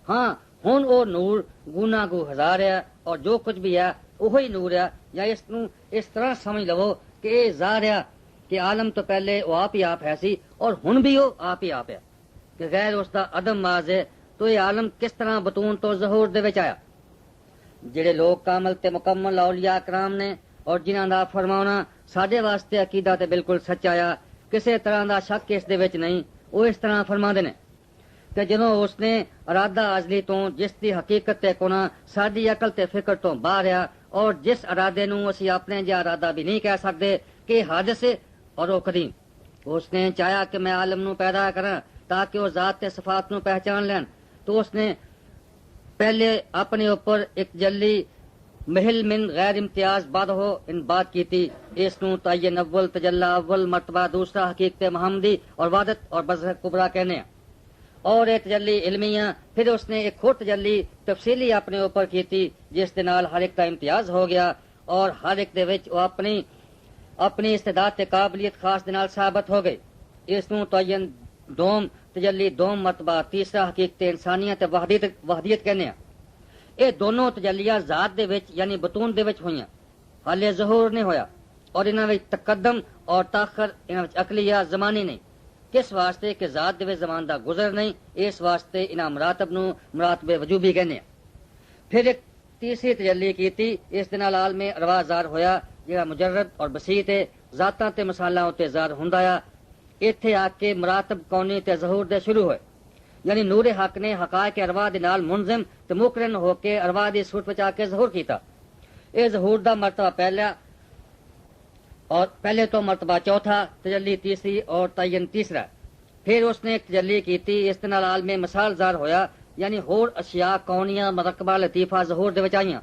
ہاں ہن وہ نور گونا گو ہزار ہے، اور جو کچھ بھی ہے وہی نور ہے، یا اس نو اس طرح سمجھ لو کہ یہ ظاہر ہے کہ عالم تو پہلے وہ آپ ہی آپ ہے سی، اور ہن بھی وہ آپ ہی آپ ہے، کہ غیر اس دا عدم ماز ہے، تو یہ عالم کس طرح بطون تو ظہور دے وچ آیا؟ جڑے لوگ کامل تے مکمل اولیاء کرام نے اور جنہاں دا فرمانا ساڈے واسطے عقیدہ تے بالکل سچا آیا، کسے طرح دا شک اس دے وچ نہیں، وہ اس طرح فرماندے نے کہ جدوں اس نے ارادہ ازلی تو جس دی حقیقت تے کونا ساری عقل تے فکر تو باہر ہے، اور جس ارادے نو اسی اپنے جا ارادہ بھی نہیں کہہ سکتے کہ حادث ہے اور وہ قدیم، اس نے چاہیا کہ میں عالم نو پیدا کراں تاکہ وہ ذات تے صفات نو پہچان لین، تو اس نے پہلے اپنے اوپر ایک جلی محل من غیر امتیاز بعد ہو ان بات کی تھی، اس نو تعین اول تجلا اول مرتبہ دوسرا حقیقت محمدی اور وحدت اور بذر کبرا کہنے ہیں، اور ایک تجلی علمیہ، پھر اس نے ایک اور تجلی تفصیلی اپنے اوپر کی تھی جس دے نال ہر ایک کا امتیاز ہو گیا، اور ہر ایک دے وچ وہ اپنی استعداد تے قابلیت خاص دے نال ثابت ہو گئی، اس نو تعین دوم تجلی دوم مرتبہ تیسرا حقیقت انسانیت وحدیت کہنے ہیں۔ یہ دونوں تجلیاں ذات دے وچ یعنی بطون دے وچ ہوئیاں، حالے ظہور نہیں ہویا، اور انہاں وچ تقدم اور تاخر انہاں وچ عقلیہ زمانی نہیں، کس واسطے کہ ذات دے وچ زمان دا گزر نہیں، اس واسطے انہاں مراتب نو مراتب وجوبی کہنے ہیں۔ پھر ایک تیسری تجلی کیتی، اس دے نال عالم ارواح ظاہر ہویا جہاں مجرد اور بسیط ہے، ذاتاں تے مثالاں تے ظاہر ہوندا ہے، ایتھے آ کے مراتب کونی تے ظہور دے شروع ہوئے، یعنی نور حق نے حقائق ارواح دے نال منظم تے مقرن ہو کے ارواح دی صورت وچ آ کے ظہور کیتا، اے ظہور دا مرتبہ پہلا اور پہلے تو مرتبہ چوتھا، تجلی تیسری اور تعین تیسرا۔ پھر اس نے ایک تجلی کیتی، اس دے نال عالم مثال ظاہر ہویا، یعنی ہور اشیاء کونیاں مرکبہ لطیفہ ظہور دے وچ آئیاں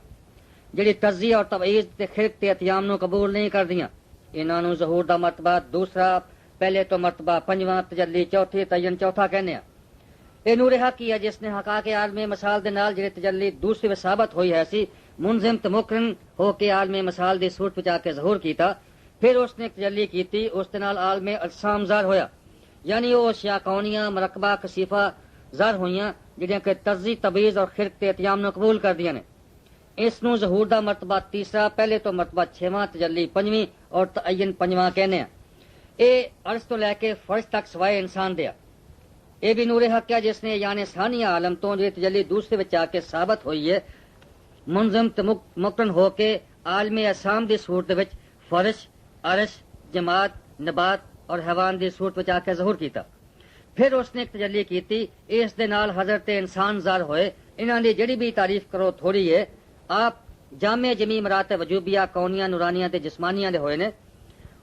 جڑی تجزیہ اور تبعیض تے خرق تے اتیام نو قبول نہیں کردیاں، انہاں نو ظہور دا مرتبہ دوسرا، پہلے تو مرتبہ پنجواں، تجلی چوتھی، تعین چوتھا کہنے ہیں۔ اے نور حق ہی ہے جس نے حقائق عالم مثال دے نال جڑی تجلی دوسری وچ ثابت ہوئی ہے سی منظم تے مقرن ہو کے عالم مثال دی صورت وچ آ کے ظہور کیتا۔ پھر اس نے ایک تجلی کیتی، اس دے نال عالم اجسام ظاہر ہویا، یعنی وہ اشیاء کونیاں مرکبہ کثیفہ ظاہر ہوئیاں جڑیاں کہ تجزیہ تبعیض اور خرق تے اتیام نو قبول کر دیاں نے، اس نو ظہور دا مرتبہ تیسرا، پہلے تو مرتبہ چھواں، تجلی پنجویں اور تعین پنجواں کہنے ہیں۔ اے عرض تو لے کے فرش تک سوائے انسان دیا، اے بھی نور حق ہے جس نے یعنی ثانیہ عالم تو جو تجلی دوسرے وچ آ کے ثابت ہوئی ہے منظم تے مقرن ہو کے عالم اجسام دی صورت وچ فرش، عرش، جماد، نبات اور حیوان دی صورت وچ آ کے ظہور کیتا۔ پھر اس نے ایک تجلی کیتی، اس دے نال حضرت انسان ظاہر ہوئے، انہاں دی جڑی بھی تعریف کرو تھوڑی ہے، آپ جامع جمی مراتب وجوبیہ کونیاں نورانیاں تے جسمانیاں دے ہوئے نے۔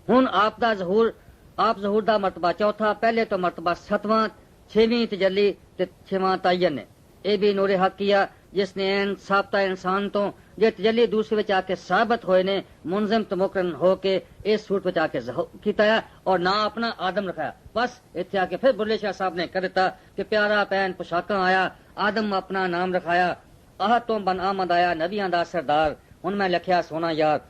ہن آپ ظہور دا مرتبہ چوتھا، پہلے تو مرتبہ ستواں، چھویں تجلی تے چھواں تعین نے۔ اے بھی نور حق کیا جس نے این ثابتہ انسان تو جے تجلی دوسرے وچ آ کے ثابت ہوئے نے منظم تے مقرن ہو کے اس صورت وچ آ کے ظہور کیتا ہے، اور نہ اپنا آدم رکھایا۔ بس اتنے آ کے پھر بلے شاہ صاحب نے کر دیتا کہ پیارا پین پوشاکاں آیا، آدم اپنا نام رکھایا، ਆਹ ਤੋਂ ਬਨ ਆਮਦ ਆਇਆ ਨਬੀਆਂ ਦਾ ਸਰਦਾਰ, ਹੁਣ ਮੈਂ ਲਿਖਿਆ ਸੋਨਾ ਯਾਰ।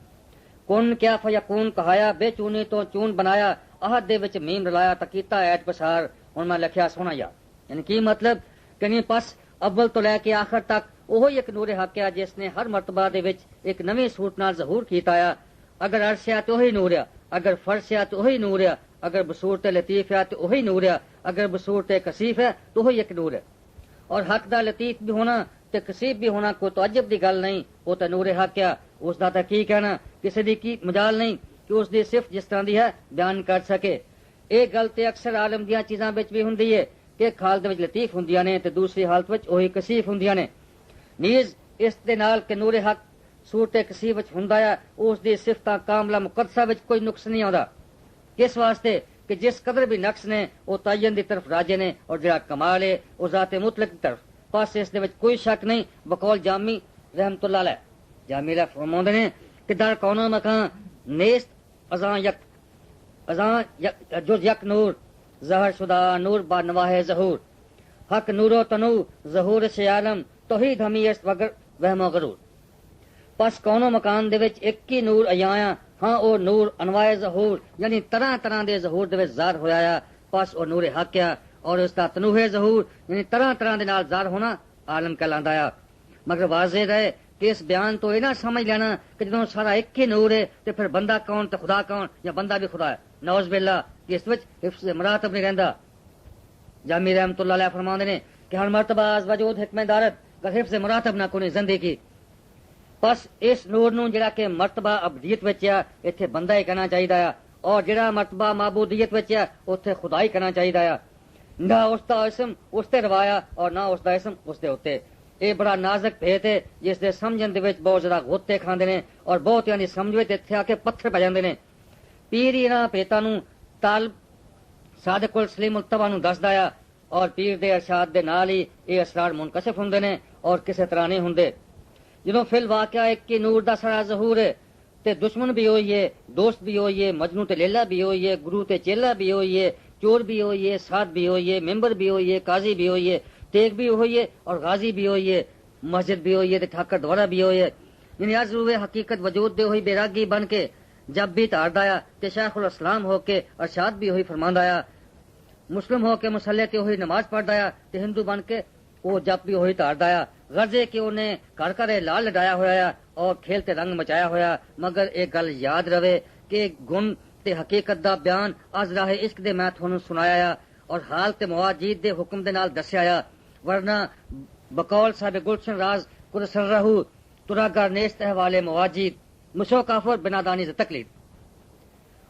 ਕੁਨ ਕਿਆ ਫਯਕੂਨ ਕਹਾਇਆ, ਬੇਚੂਨੀ ਤੋਂ ਚੂਨ ਬਣਾਇਆ, ਆਹਦ ਦੇ ਵਿੱਚ ਮੀਮ ਰਲਾਇਆ ਤਾਂ ਕੀਤਾ ਐਤ ਪਸਾਰ, ਹੁਣ ਮੈਂ ਲਿਖਿਆ ਸੋਨਾ ਯਾਰ। ਯਾਨੀ ਕੀ ਮਤਲਬ ਕਿ ਨਹੀਂ ਪਸ ਅਵਲ ਤੋਂ ਲੈ ਕੇ ਆਖਰ ਤੱਕ ਉਹੀ ਇੱਕ ਨੂਰ ਹੱਕ ਆ ਜਿਸ ਨੇ ਹਰ ਮਰਤਬਾ ਦੇ ਵਿੱਚ ਇੱਕ ਨਵੀਂ ਸੂਰਤ ਨਾਲ ਜ਼ਹੂਰ ਕੀਤਾ ਆ। ਅਗਰ ਅਰਸ਼ ਆ ਤੇ ਉਹੀ ਨੂਰ ਆ, ਅਗਰ ਫਰਸ਼ ਆ ਤੇ ਉਹੀ ਨੂਰ ਆ, ਅਗਰ ਬਸੂਰਤ ਲਤੀਫ ਆ ਤੇ ਉਹੀ ਨੂਰ ਆ, ਅਗਰ ਬਸੂਰਤ ਕਸੀਫ ਹੈ ਤੇ ਉਹੀ ਇੱਕ ਨੂਰ ਹੈ। ਔਰ ਹੱਕ ਦਾ ਲਤੀਫ ਵੀ ਹੋਣਾ ਤੇ ਕਸੀਫ ਵੀ ਹੋਣਾ ਕੋਈ ਤਾਜਬ ਦੀ ਗੱਲ ਨਹੀਂ, ਉਹ ਤਾਂ ਨੂਰ ਹੱਕ ਆ। ਉਸ ਦਾ ਤਾਂ ਕੀ ਕਹਿਣਾ, ਕਿਸੇ ਦੀ ਕੀ ਮਜਾਲ ਨਹੀਂ ਕਿ ਉਸ ਦੀ ਸਿਫਤ ਜਿਸ ਤਰ੍ਹਾਂ ਦੀ ਹੈ ਬਿਆਨ ਕਰ ਸਕੇ। ਇਹ ਗੱਲ ਤੇ ਅਕਸਰ ਆਲਮ ਦੀਆਂ ਚੀਜ਼ਾਂ ਵਿੱਚ ਵੀ ਹੁੰਦੀ ਹੈ ਕਿ ਇੱਕ ਹਾਲਤ ਵਿੱਚ ਲਤੀਫ ਹੁੰਦੀਆਂ ਨੇ ਤੇ ਦੂਸਰੀ ਹਾਲਤ ਵਿੱਚ ਉਹੀ ਕਸੀਫ ਹੁੰਦੀਆਂ ਨੇ। ਨੀਜ਼ ਇਸ ਦੇ ਨਾਲ ਕਿ ਨੂਰ ਹੱਕ ਸੂਰਤ ਕਸੀਫ ਵਿੱਚ ਹੁੰਦਾ ਆ, ਉਸ ਦੀ ਸਿਫਤਾਂ ਕਾਮਲਾ ਮੁਕੱਦਸਾ ਵਿੱਚ ਕੋਈ ਨੁਕਸ ਨਹੀਂ ਆਉਂਦਾ। ਕਿਸ ਵਾਸਤੇ کہ جس قدر بھی نقص نے وہ تعین کی طرف راجے نے اور جڑا کمال ہے وہ ذات مطلق کی طرف پاس اس دے وچ کوئی شک نہیں۔ بقول جامی رحمت اللہ علیہ، جامی علیہ فرماندے نے کہ در کونوں مکان نیست ازاں جز یک نور ظاہر شدہ نور با نواہ ظہور، حق نور و تنو ظہور سے عالم توحید ہمی است وگر وہم و غرور۔ پس کونوں مکان دے وچ ایک ہی نور آیا، ہاں او نور انواع ظہور یعنی طرح طرح دے ظہور دے وچ ظاہر ہویا ہے، پس او نور حق ہے اور اس دا تنوع ظہور یعنی طرح طرح دے نال ظاہر ہونا عالم کہلاندا ہے۔ مگر واضح رہے کہ اس بیان تو یہ نہ سمجھ لینا کہ جدوں سارا ایک ہی نور ہے تے پھر بندہ کون تے خدا کون، یا بندہ بھی خدا ہے، نعوذ باللہ کہ اس وچ حفظ مراتب نہیں رہندا۔ جامی رحمت اللہ علیہ فرماندے نے کہ ہر مرتبہ از وجود حکمت دارت کہ حفظ مراتب نہ کونی زندگی، بس اس نور نو جڑا کہ مرتبہ ابدیت وچ ہے ایتھے بندہ ہی کہنا چاہیے ہے، اور جڑا مرتبہ معبودیت وچ ہے اوتھے خدا ہی کہنا چاہیے ہے۔ نہ اس دا اسم اس تے روایا اور نہ اس دا اسم اس دے اوتے۔ یہ بڑا نازک بھیت ہے جس دے سمجھن دے وچ بہت زیادہ غوطے کھاندے نے اور بہت یعنی سمجھوے تے اتھے آ کے پتھر پہ جاندے نے۔ پیر انہاں بھیتاں نو طالب صادق السلیم التبا نو دسدا ہے اور پیر دے ارشاد دے نال ہی یہ اسرار منکشف ہوندے نے اور کسے طرح نہیں ہوندے۔ جدوں فی الواقعہ ایک کی نور دا سارا ظہور ہے تے دشمن بھی ہوئی ہے، دوست بھی ہوئی ہے، مجنو تے لیلا بھی ہوئی ہے، گرو تے چیلا بھی ہوئی ہے، چور بھی ہوئی ہے، ساتھ بھی ہوئی ہے، ممبر بھی ہوئی ہے، قاضی بھی ہوئی ہے، تیگ بھی ہوئی ہے اور غازی بھی ہوئی ہے، مسجد بھی ہوئی ہے تے ٹھاکر دوارا بھی ہوئی ہے۔ یعنی از روح حقیقت وجود دے ہوئی بیراگی بن کے جب بھی تاردا آیا تے شیخ الاسلام ہو کے ارشاد بھی ہوئی فرماندا آیا، مسلم ہو کے مسلح تے ہوئی نماز پڑھدا آیا تے ہندو بن کے وہ جب بھی ہوئی تاردا آیا۔ غرضے کہ انہیں گھر گھر لال لڈایا ہوا اور کھیلتے رنگ مچایا ہوا، مگر ایک گل یاد رہے کہ گن تے حقیقت دا بیان از راہ عشق دے میں تھانوں سنایا اور حال تے مواجید دے حکم دے نال دسیا، ورنہ بقول صاحب گلشن راز قدس رہو ترا گر نیست احوال مواجید مشو کافر بنا دانی ز تقلید۔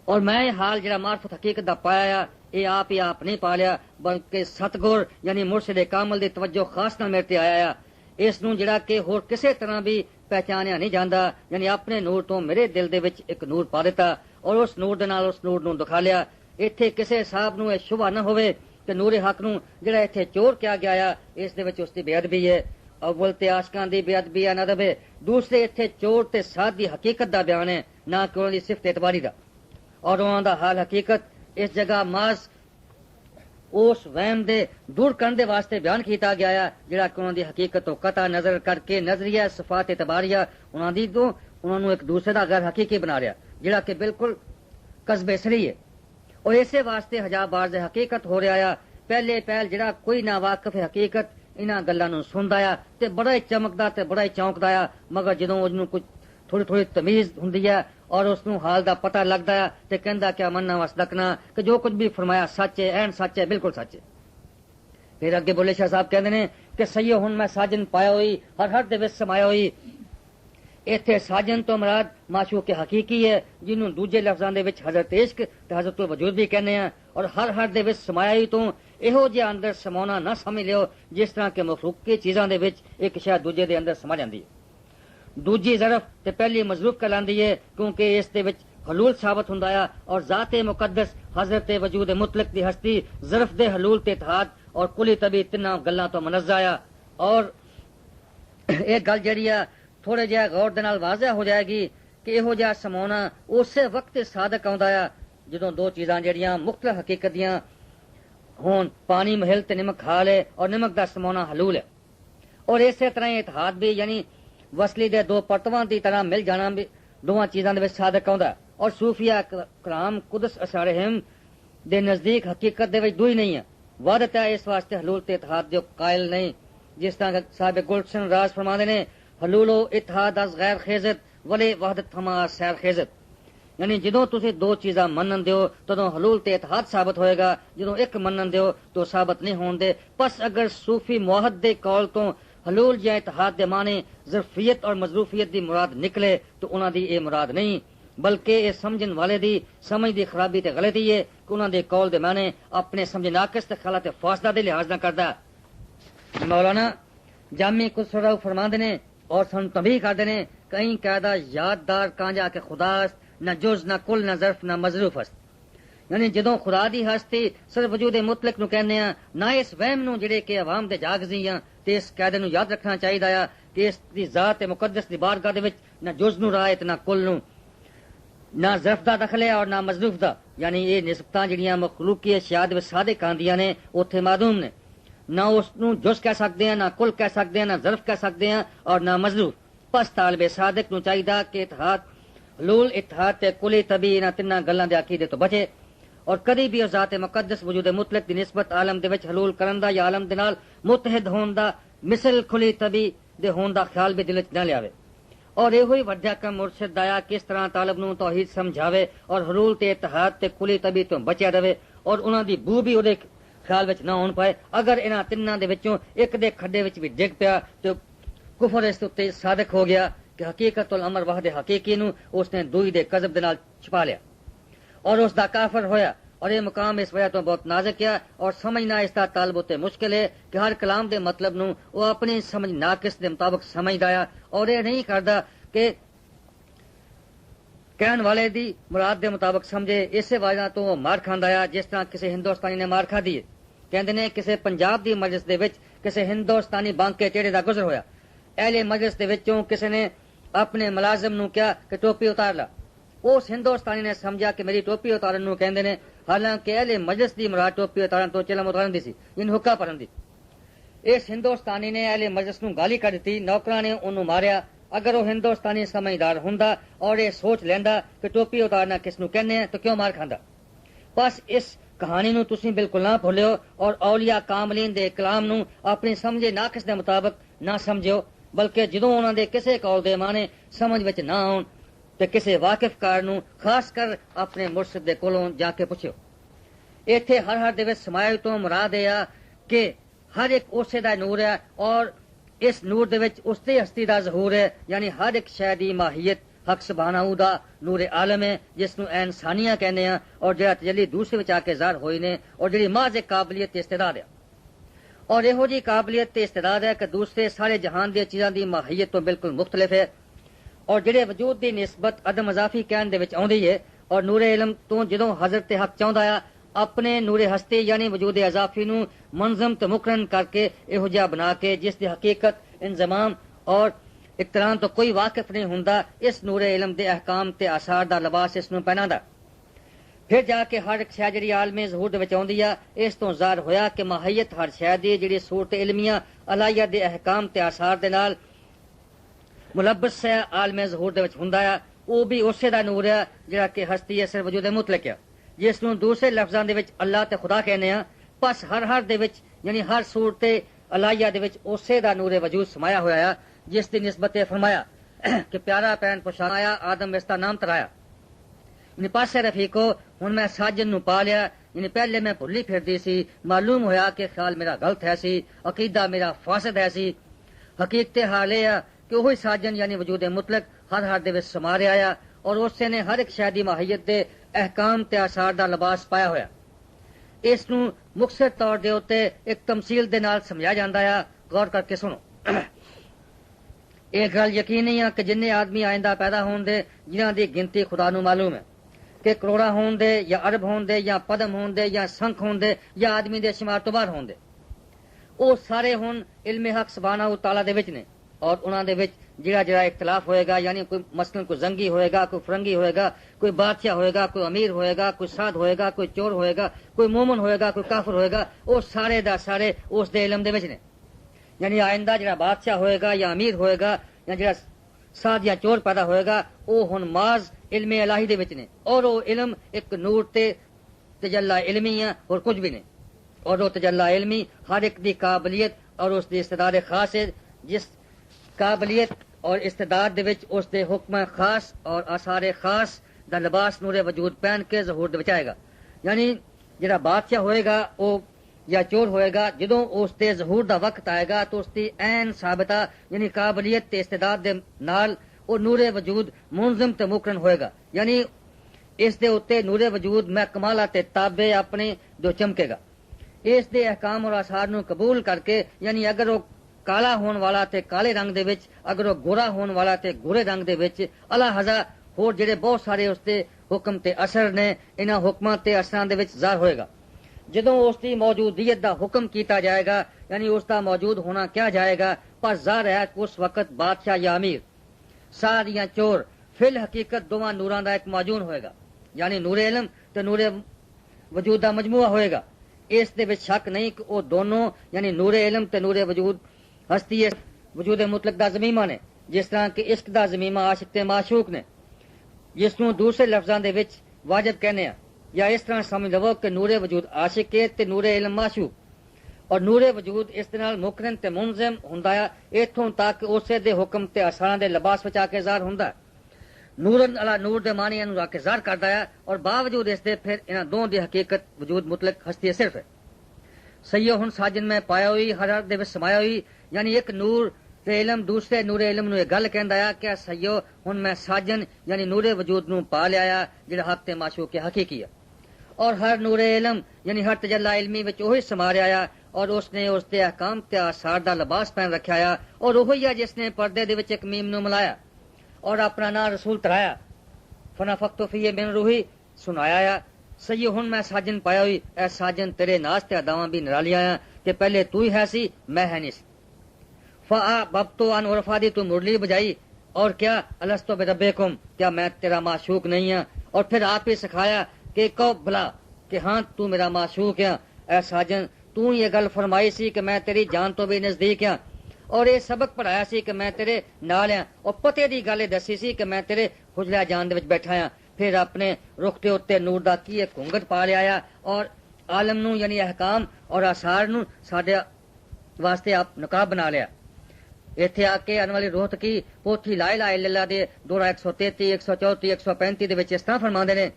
اور میں یہ حال جڑا معرفت حقیقت دا پایا یہ آپ ہی آپ نہیں پا لیا بلکہ ستگور یعنی مرشد کامل دی توجہ خاص نال میرے تے آیا۔ اس نو جڑا کہ ہور کسے طرح بھی پہچانیا نہیں جاندا، یعنی اپنے نور تو میرے دل دے وچ ایک نور پا دیتا اور اس نور دے نال اس نور نو دکھا لیا۔ ایتھے کسے صاحب نو یہ شبہ نہ ہوئے کہ نور حق نو جڑا ایتھے چور کیا گیا ہے اس دے وچ اس دی بے ادبی ہے، اول تے عاشقاں دی بے ادبی ہے ندب ہے، دوسرے ایتھے چور تے ساتھ دی حقیقت دا بیان ہے نہ کہ انہاں دی صفت اعتباری دا، اور انہاں دا حال حقیقت اس جگہ ماز اس وہم دے دور کرنے واسطے بیان کیتا گیا ہے جڑا کہ انہاں دی حقیقت تو قطع نظر کر کے نظریہ صفات اعتباریہ انہاں دی تو انہاں نو ایک دوسرے دا غیر حقیقی بنا رہا جڑا کہ بالکل قصب سری ہے، اور اسی واسطے حجاب بارز حقیقت ہو رہا ہے۔ پہلے جڑا کوئی نہ واقف حقیقت انہاں گلاں نو سندا ہے تے بڑا ہی چمکدا تے بڑا ہی چونکدا ہے، مگر جدوں اس نو کچھ تھوڑی تمیز ہوندی ہے اور اس نو حال دا پتہ لگدا ہے تے کہندا کیا مننا وصدقنا کہ جو کچھ بھی فرمایا سچ ہے، این سچ ہے، بالکل سچ ہے۔ پھر اگے بولے شاہ صاحب کہندے نے کہ سیو ہن میں ساجن پایا ہوئی ہر دے وچ سمایا ہوئی۔ ایتھے ساجن تو مراد معشوق حقیقی ہے جنوں دوجے لفظاں دے وچ حضرت عشق تے حضرت الوجود بھی کہنے ہیں، اور ہر دے وچ سمایا ہی تو ਇਹੋ ਜਿਹਾ ਅੰਦਰ ਸਮਾਉਣਾ ਨਾ ਸਮਝ ਲਿਓ ਜਿਸ ਤਰ੍ਹਾਂ ਕਿ ਮਖਲੂਕੀ ਚੀਜ਼ਾਂ ਦੇ ਵਿੱਚ ਇੱਕ ਸ਼ੈ ਦੂਜੇ ਦੇ ਅੰਦਰ ਸਮਾ ਜਾਂਦੀ ਹੈ। ਦੂਜੀ ਜ਼ਰਫ ਤੇ ਪਹਿਲੀ ਮਜ਼ਰੂਫ ਕਹਿਲਾਂਦੀ ਹੈ ਕਿਉਂਕਿ ਇਸ ਦੇ ਵਿੱਚ ਹਲੂਲ ਸਾਬਤ ਹੁੰਦਾ ਹੈ اور ذات مقدس حضرت وجود مطلق دی ہستی ظرف دے حلول تے اتحاد اور کلی طبی تیناں گلاں تو منزہ ہے۔ اور ایک گل جڑی ہے تھوڑے جہا غور دے نال واضح ہو جائے گی کہ ਇਹੋ ਜਿਹਾ ਸਮਾਉਣਾ ਉਸੇ ਵਕਤ صادق ਆਉਂਦਾ ہے ਜਦੋਂ ਦੋ ਚੀਜ਼ਾਂ ਜਿਹੜੀਆਂ ਮੁਖਤਲਫ ਹਕੀਕਤ ਦੀਆਂ ہون، پانی محل تے نمک حال ہے اور نمک دا سمونا حلول ہے، اور اسی طرح اتحاد بھی یعنی وصلی دے دو پرتواں دی طرح مل جانا بھی دونوں چیزاں دے وچ صادق آوندا اور صوفیہ کرام قدس اشارہم دے نزدیک حقیقت دے وچ دوئی نہیں ہے وحدت ہے اس واسطے حلول تے اتحاد جو قائل نہیں جس طرح صاحب گلشن راز فرماندے نے حلول و اتحاد از غیر خیزت ولی وحدت ہما سیر خیزت یعنی جدوں تسی دو چیزاں منن دیو تدوں حلول تے اتحاد ثابت ہوئے گا جدوں ایک منن دیو تو ثابت نہیں ہون دے پس اگر صوفی موحد دے قول تو حلول یا اتحاد دے معنی ظرفیت اور مظروفیت دی مراد نکلے تو انہاں دی اے مراد نہیں بلکہ اے سمجھن والے دی سمجھ دی خرابی تے غلطی ہے کہ انہاں دے قول دے معنی اپنے سمجھ ناقص تے خیالات فاسدہ دے لحاظ نہ کردا مولانا جامع خسرو فرماندے نے اور سن تنبیہ کردے نے کہیں قاعدہ یاددار کانجا کہ خدا نہ جز نہ کل نہ ظرف نہ مظروف است یعنی جدوں خدا دی ہستی صرف وجود مطلق نو کہنے ہیں نہ اس وہم نو جڑے کہ عوام دے جاگزی ہیں تے اس قاعدے نو یاد رکھنا چاہیے کہ اس دی ذات مقدس دی بارگاہ دے وچ نہ جز نو رائت نہ کل نو نہ ظرف دا دخل ہے اور نہ مظروف دا یعنی یہ نسبتاں جڑیاں مخلوقی اشیاء دے صادق آندیاں نے اوتھے معدوم نے نہ اس نو جز کہہ سکتے ہیں نہ کل کہہ سکتے ہیں نہ ظرف کہہ سکتے ہیں اور نہ مظروف پس طالب صادق نو چاہیے کہ اتحاد حلول اتحاد تے کلی طبی انہاں تناں گلاں دے عقیدے تو بچے اور کدی بھی ذات مقدس وجود مطلق دی نسبت عالم دے وچ حلول کرن دا یا عالم دے نال متحد ہون دا مثل کلی طبی دے ہون دا خیال بھی دل وچ نہ لیاوے اور یہ ہوئی وڈیا کم مرشد دایا کس طرح طالب نو توحید سمجھاوے اور حلول تے اتحاد تے کلی طبی تو بچیا رہے اور انہاں دی بو بھی اودے خیال وچ نہ ہون پائے اگر انہاں تناں دے وچوں ایک دے کھڈے وچ بھی ڈگ پیا تو کفر اس تے صادق ہو گیا کہ حقیقت الامر وحد حقیقی نو اس نے دوئی دے کذب دے نال چھپا لیا اور اس دا کافر ہویا اور یہ مقام اس وجہ تو بہت نازک ہے اور سمجھنا اس دا طالب تے مشکل ہے کہ ہر کلام دے مطلب نو وہ اپنی سمجھ ناقص دے مطابق سمجھدا ہے اور یہ نہیں کردا کہ کہن والے دی مراد دے مطابق سمجھے اسی وجہ تو وہ مار کھاندا ہے جس طرح کسی ہندوستانی نے مار کھا دی کہندے نے کسی پنجاب دی مجلس دے وچ کسی ہندوستانی بانکے ٹیڑے دا گزر ہویا اہل مجلس دے وچوں کسی نے اپنے ملازم نو کیا کہ ٹوپی اتار لا اس ہندوستانی نے سمجھا کہ میری ٹوپی اتارن نو کہندے نے حالانکہ اہل مجلس دی مراد ٹوپی اتارن تو چلم اتارن دی سی ان حکا پڑھن دی اس ہندوستانی نے اہل مجلس نو گالی کر دتی نوکراں نے اونوں ماریا اگر وہ ہندوستانی سمجھدار ہوندا اور یہ سوچ لیندا کہ ٹوپی اتارنا کس نو کہنے تو کیوں مار کھاندا بس اس کہانی نو تسی بالکل نہ بھولیو اور اولیاء کاملین دے کلام نو اپنی سمجھے ناقص دے مطابق نہ سمجھو بلکہ جدوں انہاں دے کسے قول دے معنی سمجھ وچ نہ آون تے کسے واقف کار نو خاص کر اپنے مرشد دے کولوں جا کے پوچھو ایتھے ہر دے وچ سمایا تو مراد ہے کہ ہر ایک اسے دا نور ہے اور اس نور دے وچ اس دی ہستی دا ظہور ہے یعنی ہر ایک شے دی ماہیت حق سبحانہ دا نور عالم ہے جس نو عین ثانیہ کہنے ہیں اور جڑا تجلی دوسرے وچ آ کے ظاہر ہوئی نے اور جڑی محض قابلیت تے استعداد ہے اور یہو جی قابلیت تے استعداد ہے کہ دوسرے سارے جہان دی چیزاں دی ماہیت تو بالکل مختلف ہے اور جڑے وجود دی نسبت عدم اضافی کہن دے وچ آوندی ہے اور نور علم تو جدوں حضرت حق چاہندا ہے اپنے نور ہستی یعنی وجود اضافی نو منظم تے مقرن کر کے یہو جہا بنا کے جس دی حقیقت انضمام اور اقتران تو کوئی واقف نہیں ہوندا اس نور علم دے احکام تے آثار دا لباس اس نو پہناندا پھر جا کے ہر ایک شے جڑی عالم ظہور دے وچ آوندی ہے اس تو ظاہر ہویا کہ ماہیت ہر شے دی جڑی صورت علمیہ الہیہ دے احکام تے آثار دے نال ملبس ہے عالم ظہور دے وچ ہوندا ہے وہ بھی اسی دا نور ہے جڑا کہ ہستی ہے صرف وجود مطلق ہے جس نو دوسرے لفظاں دے وچ اللہ تے خدا کہنے ہیں پس ہر دے وچ یعنی ہر صورت الہیہ دے وچ اسی دا نور وجود سمایا ہویا ہے جس دی نسبت فرمایا کہ پیارا پین پوشایا آدم اس دا نام ترایا یعنی پاسے رفیقو ہن میں ساجن نو پا لیا یعنی پہلے میں بھلی پھردی سی معلوم ہویا کہ خیال میرا غلط ہے سی عقیدہ میرا فاسد ہے سی حقیقت حال ہے کہ وہی ساجن یعنی وجود مطلق ہر دے وچ سمارے آیا اور اسے نے ہر ایک شے دی ماہیت دے احکام تے آثار دا لباس پایا ہویا اس نو مختصر طور دے اوتے ایک تمثیل دے نال سمجھایا جاندا ہے غور کر کے سنو ایک گل یقینی ہے کہ جن آدمی آئندہ پیدا ہون دے جنہاں دی گنتی خدا نو معلوم ہے کہ کروڑا ہون دے یا ارب ہون دے یا پدم ہون دے یا سنکھ ہون دے یا آدمی دے شمار تو باہر ہون دے وہ سارے ہون علم حق سبحانہ تعالیٰ دے وچ نے اور انہاں دے وچ جڑا اختلاف ہوئے گا یعنی کوئی مثلاً کوئی زنگی ہوئے گا کوئی فرنگی ہوئے گا کوئی بادشاہ ہوئے گا کوئی امیر ہوئے گا کوئی سعد ہوئے گا کوئی چور ہوئے گا کوئی مومن ہوئے گا کوئی کافر ہوئے گا وہ سارے دا سارے اس دے علم دے وچ نے یعنی آئندہ جڑا بادشاہ ہوئے گا یا امیر ہوئے گا یا جڑا ساد یا چور پیدا ہوئے گا وہ ہن ماز علم الہی دے وچ نے اور وہ علم ایک نور تے تجلا علمی ہے اور کچھ بھی نہیں اور وہ تجلا علمی ہر ایک دی قابلیت اور اس دی استعداد خاص ہے جس قابلیت اور استعداد دے وچ اس دے حکم خاص اور آثار خاص دا لباس نور وجود پہن کے ظہور دے وچ آئے گا یعنی جڑا بادشاہ ہوئے گا وہ یا چور ہوئے گا جدوں اس دے ظہور دا وقت آئے گا تو اس دی عین ثابتہ یعنی قابلیت تے استعداد دے نال وہ نور وجود منظم تے مقرن ہوئے گا یعنی اس دے اتے نور وجود میں کمالات تے تابع اپنے دو چمکے گا اس دے احکام اور آثار نو قبول کر کے یعنی اگر وہ کالا ہون والا تے کالے رنگ دے وچ اگر وہ گورا ہون والا تے گورے رنگ دے وچ علیحدہ ہور جڑے بہت سارے اس دے حکم تے اثر نے انہاں حکماں تے اثراں دے وچ ظاہر ہوئے گا جدوں اس دی موجودیت دا حکم کیتا جائے گا یعنی اس دا موجود ہونا کیا جائے گا پر ظاہر ہے کہ اس وقت بادشاہ یا امیر سعد یا چور فی الحقیقت دونوں نوراں دا ایک معجون ہوئے گا یعنی نور علم تے نور وجود دا مجموعہ ہوئے گا اس دے وچ شک نہیں کہ وہ دونوں یعنی نور علم تے نور وجود ہستی وجود مطلق دا زمیمہ نے جس طرح کہ عشق دا زمیمہ عاشق تے معشوق نے جس نوں دوسرے لفظاں دے وچ واجب کہنے ہیں یا اس طرح سمجھ لو کہ نور وجود عاشق ہے تے نور علم معشوق اور نور وجود اس طرح مقرن تے منظم ہوندا ہے ایتھوں تک اسے دے حکم تے اثراں دے لباس وچ آ کے ظاہر ہوندا ہے نورن علی نور دے معنی نوں آ کے ظاہر کردا ہے اور باوجود اس دے پھر انہاں دونوں دی حقیقت وجود مطلق ہستی صرف ہے سیو ہن ساجن میں پایا ہوئی ہر دے وچ سمایا ہوئی یعنی ایک نور تے علم دوسرے نور علم نوں یہ گل کہندا ہے کہ سیو ہن میں ساجن یعنی نور وجود نوں پا لیا جڑا حق تے معشوق حقیقی ہے اور ہر نور علم یعنی ہر تجلا علمی وچ وہی سما رہا اور اس نے اس دے احکام تے آثار دا لباس پہن رکھا اور وہی ہے جس نے پردے دے وچ ایک میم نوں ملایا اور اپنا نام رسول ترایا فنفخت فیہ من روحی سنایا سیو ہن میں ساجن پایا ہوئی اے ساجن تیرے ناز تے اداواں بھی نرالیاں کہ پہلے تو ہی ہے سی میں ہے نہیں سی فا ببتو ان عرفا دی تو مرلی بجائی اور کیا الستو بربکم کیا میں تیرا معشوق نہیں ہوں اور پھر آپ ہی سکھایا کہ کو بھلا کہ ہاں تو میرا معشوق ہے اے ساجن تو یہ گل فرمائی سی کہ میں تیری جان تو بھی نزدیک ہاں اور یہ سبق پڑھایا سی کہ میں تیرے نال ہاں اور پتے دی گل دسی سی کہ میں تیرے حجرہ جان دے وچ بیٹھا ہاں پھر اپنے رخ تے اوتے نور دا کی ایک گھونگٹ پا لیا اور عالم نو یعنی احکام اور آثار نو ساڈے واسطے آپ نقاب بنا لیا ایتھے آ کے آنے والی روح کی پوتھی لا الہ الا اللہ دے دورہ 133 134 135 دے وچ اس طرح فرماندے نے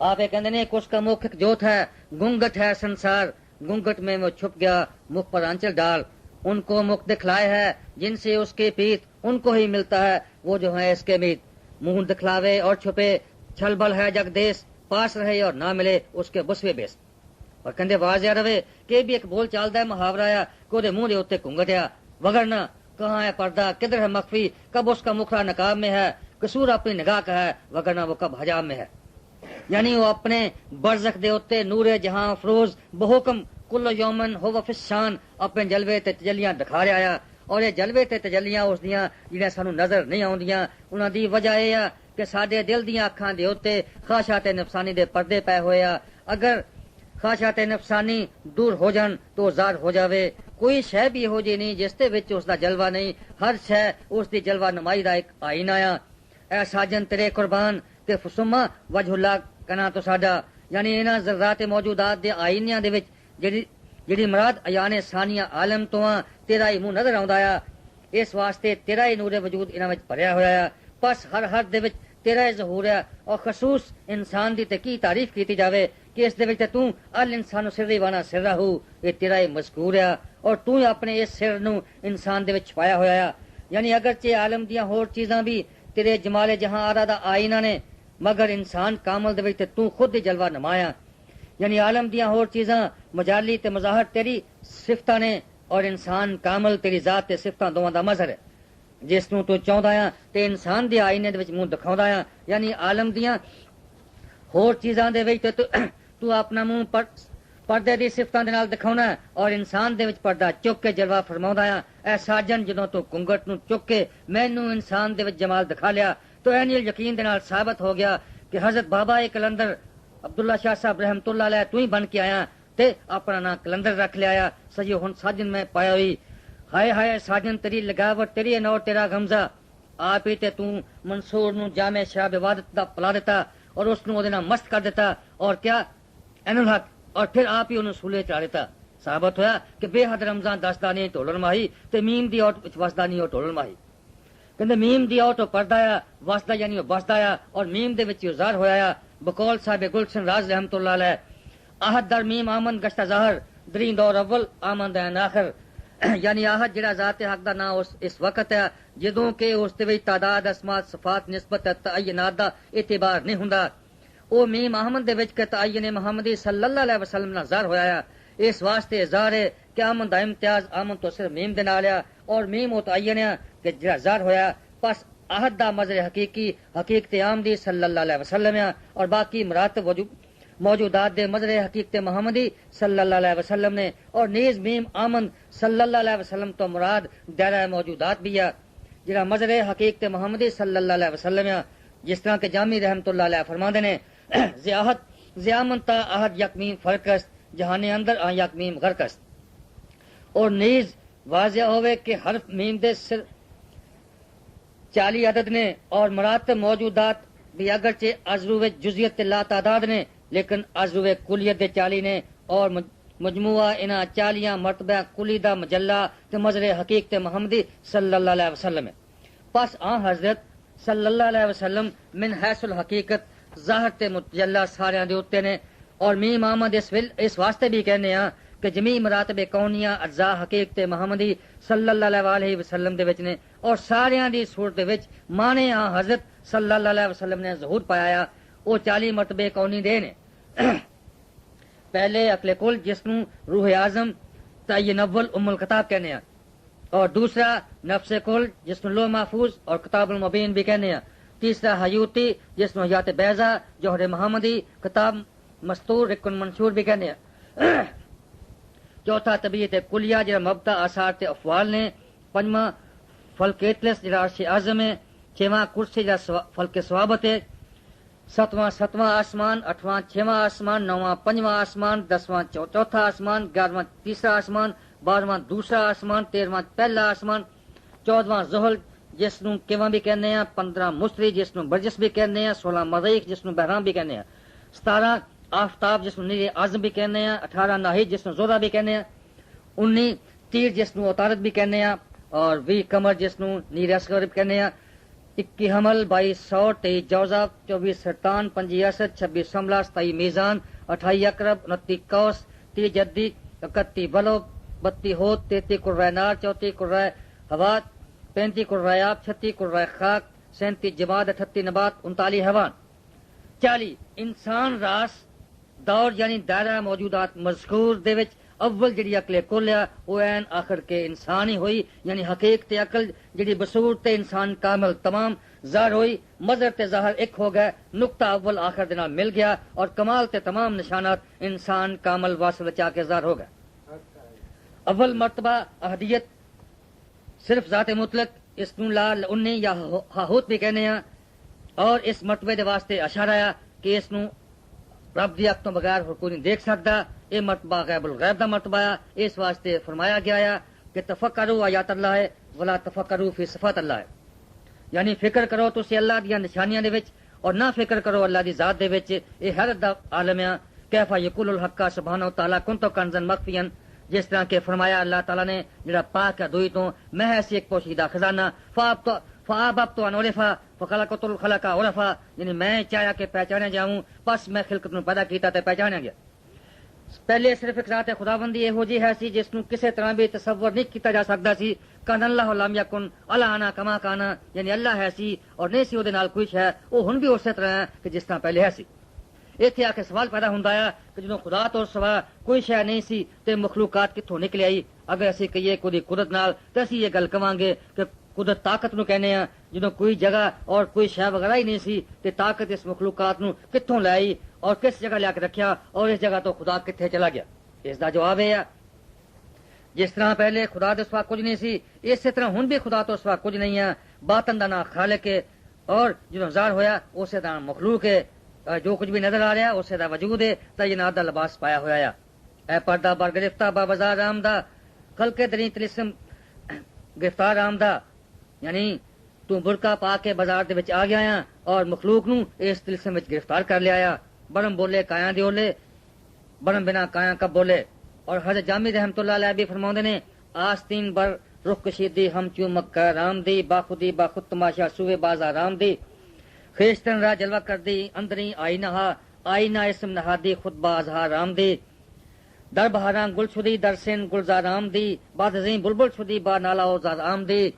آپ یہ کہندے نے کہ اس کا مکھ ایک جوت ہے گنگٹ ہے سنسار گنگٹ میں وہ چھپ گیا مکھ پر آنچل ڈال ان کو مکھ دکھلائے ہے جن سے اس کے پیت ان کو ہی ملتا ہے وہ جو ہے اس کے میت منہ دکھلاوے اور چھپے چھل بل ہے جگ دیس پاس رہے اور نہ ملے اس کے بسوے بیس اور کہندے واضح رہے کہ بھی ایک بول چالدا ہے محاورہ ہے کہ وہ منہ دے اوتے گنگٹیا وگرنا کہاں ہے پردہ کدھر ہے مخفی کب اس کا مکھڑا نقاب میں ہے قصور اپنی نگاہ کا ہے وگرنا وہ کب حجاب میں ہے یعنی وہ اپنے برزخ دے اوتے نور جہاں افروز بحکم کل یومن ہو فی الشان اپنے جلوے تے تجلیاں دکھا رہا اور یہ جلوے تے تجلیاں اس دیاں جنہیں سانو نظر نہیں آوندیاں انہاں دی وجہ یہ ہے کہ ساڈے دل دیاں اکھاں دے اوتے خواہشات نفسانی دے پردے پے ہوئے اگر خواہشات نفسانی دور ہو جان تو ظاہر ہو جاوے کوئی شے بھی ہو جی نہیں جس دے وچ اس دا جلوہ نہیں ہر شے اس دی جلوہ نمائی دا ایک آئینہ اے ساجن تیرے قربان تے فسما وجہ اللہ کنا تو ساڈا یعنی انہاں ذرات موجودات دے آئینیاں دے وچ جڑی مراد عیان ثانیہ عالم تو تیرا ہی منہ نظر آوندا اس واسطے تیرا ہی نور وجود انہاں وچ بھریا ہویا بس ہر دے وچ تیرا ہی ظہور ہے اور خصوص انسان دی تے کی تعریف کیتی جاوے کہ اس دے وچ تو ال انسان سری وانا سرہ یہ تیرا ہی مذکور ہے اور تو ہی اپنے اس سر نو انسان دے وچ چھپایا ہویا ہے یعنی اگرچہ عالم دیاں ہور چیزاں بھی تیرے جمال جہاں آرا دا آئینہ نے مگر انسان کامل دے وچ تو خود ہی جلوہ نمایا یعنی عالم دیاں ہور چیزاں مجالی تے مظاہر تیری صفتاں نے اور انسان کامل تیری ذات تے صفتاں دوواں دا مظہر ہے جس نوں تو چاہندا ہے تے انسان دے آئینے دے وچ منہ دکھاوندا ہے یعنی عالم دیاں ہور چیزاں دے وچ تو اپنا منہ پردے دی صفتاں دے نال دکھاونا ہے اور انسان دے وچ پردہ چک کے جلوہ فرماوندا ہے اے ساجن جدوں تو کنگٹ نو چک کے مینوں انسان دے وچ جمال دکھا لیا تو عین یقین دے نال ثابت ہو گیا کہ حضرت بابا کلندر عبداللہ شاہ صاحب رحمت اللہ علیہ تو ہی بن کے آیا تے اپنا نام کلندر رکھ لیا سجی ہن ساجن میں پایا ہوئی ہائے ہائے ساجن تیری لگاوٹ تیری نور تیرا غمزہ آپ ہی تے توں منصور نو جامع شراب عبادت دا پلا دیتا اور اس نو نال مست کر دیتا اور کیا این الحق اور پھر آپ ہی انہوں سولے چڑھا دیتا ثابت ہویا کہ بے حد رمضان دسدا نہیں ٹولن ماہی تے میم دی اوٹ وچ وسدا نہیں او ٹولن ماہی کہندے میم دی اوٹ پڑھدا آ وسدا یعنی او بسدا آ اور میم دے وچ ظاہر ہویا آ بقول صاحب گلشن راز رحمت اللہ علیہ احد در میم آمن گشتہ ظاہر درین دور اول آمن دین آخر یعنی آہد جڑا ذات حق دا نا اس وقت ہے جدوں کہ اس دے وچ تعداد اسماء صفات نسبت تعینات دا اعتبار نہیں ہوندا او میم احمد دے وچ کہ تعین محمدی صلی اللہ علیہ وسلم نال ظاہر ہویا ہے اس واسطے ظاہر ہے کہ آمن دا امتیاز آمن تو صرف میم دے نال ہے اور میم او تعین ہے کہ جڑا ظاہر ہویا پس احد دا مظہر حقیقی حقیقت آمدی صلی اللہ علیہ وسلم ہے اور باقی مراتب موجودات دے مظہر حقیقت محمدی صلی اللہ علیہ وسلم نے اور نیز میم آمن صلی اللہ علیہ وسلم تو مراد دائرہ موجودات بھی ہے جڑا مظہر حقیقت محمدی صلی اللہ علیہ وسلم ہے جس طرح کہ جامی رحمت اللہ علیہ فرماندے نے زیامن تا احد یک میم فرق است جہان اندر آ یک میم غرق است اور نیز واضح ہوئے کہ حرف میم دے سر 40 عدد نے اور مراتب موجودات بھی اگرچہ عضو جزیت لا تعداد نے لیکن عضو کلیت دے 40 نے اور مجموعہ انہاں 40 مرتبہ کلی دا مجلہ تے مظہر حقیقت محمدی صلی اللہ علیہ وسلم ہے پس حضرت صلی اللہ علیہ وسلم من حیث الحقیقت ظاہر تے مجلہ سارے دے اوتے نے اور میم آمد اس واسطے بھی کہنے ہاں کہ جمی مراتب کونیاں اجزاء حقیقت محمدی صلی اللہ علیہ وسلم دے وچ نے اور ساریاں دی صورت دے وچ مانے حضرت صلی اللہ علیہ وسلم نے ظہور پایا وہ 40 مرتبے کونی دے نے پہلے عقل کل جس نو روح اعظم تعین اول ام الکتاب کہنے ہیں اور دوسرا نفس کل جس نو لوح محفوظ اور کتاب المبین بھی کہنے ہیں تیسرا حیوتی جس نو حیات بیضا جوہر محمدی کتاب مستور رکن منشور بھی کہنے ہیں چوتھا طبیعت کلیہ جڑا مبدا آثار تے افعال نے پنجواں فلک اطلس جڑا عرش اعظم ہے چھواں کرسی جڑا فلک ثوابت ہے ستواں آسمان اٹھواں چھواں آسمان نواں پنجواں آسمان 10واں چوتھا آسمان 11واں تیسرا آسمان 12واں دوسرا آسمان 13واں پہلا آسمان 14واں زحل جس نو کیواں بھی کہنے ہیں 15 مشتری جس نو برجس بھی کہنے ہیں 16 مریخ جس نو بحرام بھی کہنے ہیں 17 آفتاب جس نو نیر اعظم بھی کہنے ہیں 18 ناہید جس نو زورا بھی کہنے ہیں 19 تیر جس نو عطارد بھی کہنے ہیں اور 20 قمر جس نو نیر اصغر بھی کہنے ہیں 21 حمل 22 سور 23 جوزا 24 سرطان 25 اسد 26 حملہ 27 میزان 28 اقرب 29 کوس 30 جدی 31 بلو 32 ہوت 33 قرۂ نار 34 قرۂ ہوا 35 قرۂ آب 36 قرۂ خاک 37 جماد 38 نبات 39 حیوان 40 انسان راس دور یعنی دائرہ موجودات مذکور دے وچ اول جڑی عقل کل ہے وہ این آخر کے انسان ہی ہوئی یعنی حقیقت عقل جڑی بصور تے انسان کامل تمام ظاہر ہوئی مظہر تے ظاہر ایک ہو گئے نقطہ اول آخر دے نال مل گیا اور کمال تے تمام نشانات انسان کامل واصل چاہ کے ظاہر ہو گئے اول مرتبہ احدیت صرف ذات مطلق اس نو لا انی یا ہاہوت بھی کہنے ہیں اور اس مرتبے دے واسطے اشارہ ہے کہ اس نو رب دی اک تو بغیر ہر کوئی نہیں دیکھ سکتا یہ مرتبہ غیب الغیب دا مرتبہ ہے اس واسطے فرمایا گیا ہے کہ تفکروا آیات اللہ ہے ولا تفکروا فی صفات اللہ ہے یعنی فکر کرو تسی اللہ دی نشانیاں دے وچ اور نہ فکر کرو اللہ دی ذات دے وچ یہ ہر عالم ہے کیف یقول الحق سبحانہ و تعالی کنت کنزا مخفیا جس طرح کہ فرمایا اللہ تعالی نے جڑا پاک ہے دوئی تو میں ایسی ایک پوشیدہ خزانہ فابت ان عرفا فخلقت الخلق عرفا یعنی میں چاہیا کہ پہچانا جاؤں پس میں خلقت نو پیدا کیتا تے پہچانا گیا پہلے صرف ایک ذات خداوندی یہو جی ہے سی جس نو کسے طرح بھی تصور نہیں کیتا جا سکتا سی کان اللہ لم یکن الا انا کما کانا یعنی اللہ ہے سی اور نہیں سی اودے نال کوئی ہے وہ ہن بھی اسی طرح ہے کہ جس طرح پہلے ہے سی ایتھے آ کے سوال پیدا ہوندا ہے کہ جدوں خدا تو سوا کوئی شے نہیں سی تے مخلوقات کتھوں نکل آئی اگر اسی کہیے کوئی قدرت نال تے اسی یہ گل کہاں گے کہ قدرت طاقت نو کہنے ہیں جدوں کوئی جگہ اور کوئی شے وغیرہ ہی نہیں سی تے طاقت اس مخلوقات نو کتھوں لائی اور کس جگہ لیا کے رکھیا اور اس جگہ تو خدا کتنے چلا گیا اس دا جواب ہے جس طرح پہلے خدا دے سوا کچھ نہیں سی اسی طرح ہن بھی خدا تو سوا کچھ نہیں ہے باطن دا نام خالق ہے اور جدوں ظاہر ہویا اسے دا مخلوق ہے جو کچھ بھی نظر آ رہا ہے اسے دا وجود ہے تعینات دا لباس پایا ہوا ہے اے پردہ بر گرفتہ با بازار آمدہ خلق دریں تلسم گرفتار آمدہ یعنی تو برقع پا کے بازار دے وچ آ گیا آیا اور مخلوق نو اس تلسم وچ گرفتار کر لیا آیا. برم بولے کایاں دی اولے برم بنا کایاں کب بولے. اور حضرت جامی رحمت اللہ علیہ بھی فرماؤندے نے آستین بر رخ کشیدی ہم چوں مکہ رام دی باخودی باخود تماشا سوئے باز آرام دی خیشتن را جلوہ کر دی اندری آئینہ اسم نہادی خود باز رام دی در بہاراں گل چھدی در سن گلزار رام دی بعد ازیں بلبل چھدی با نالا و زار رام دی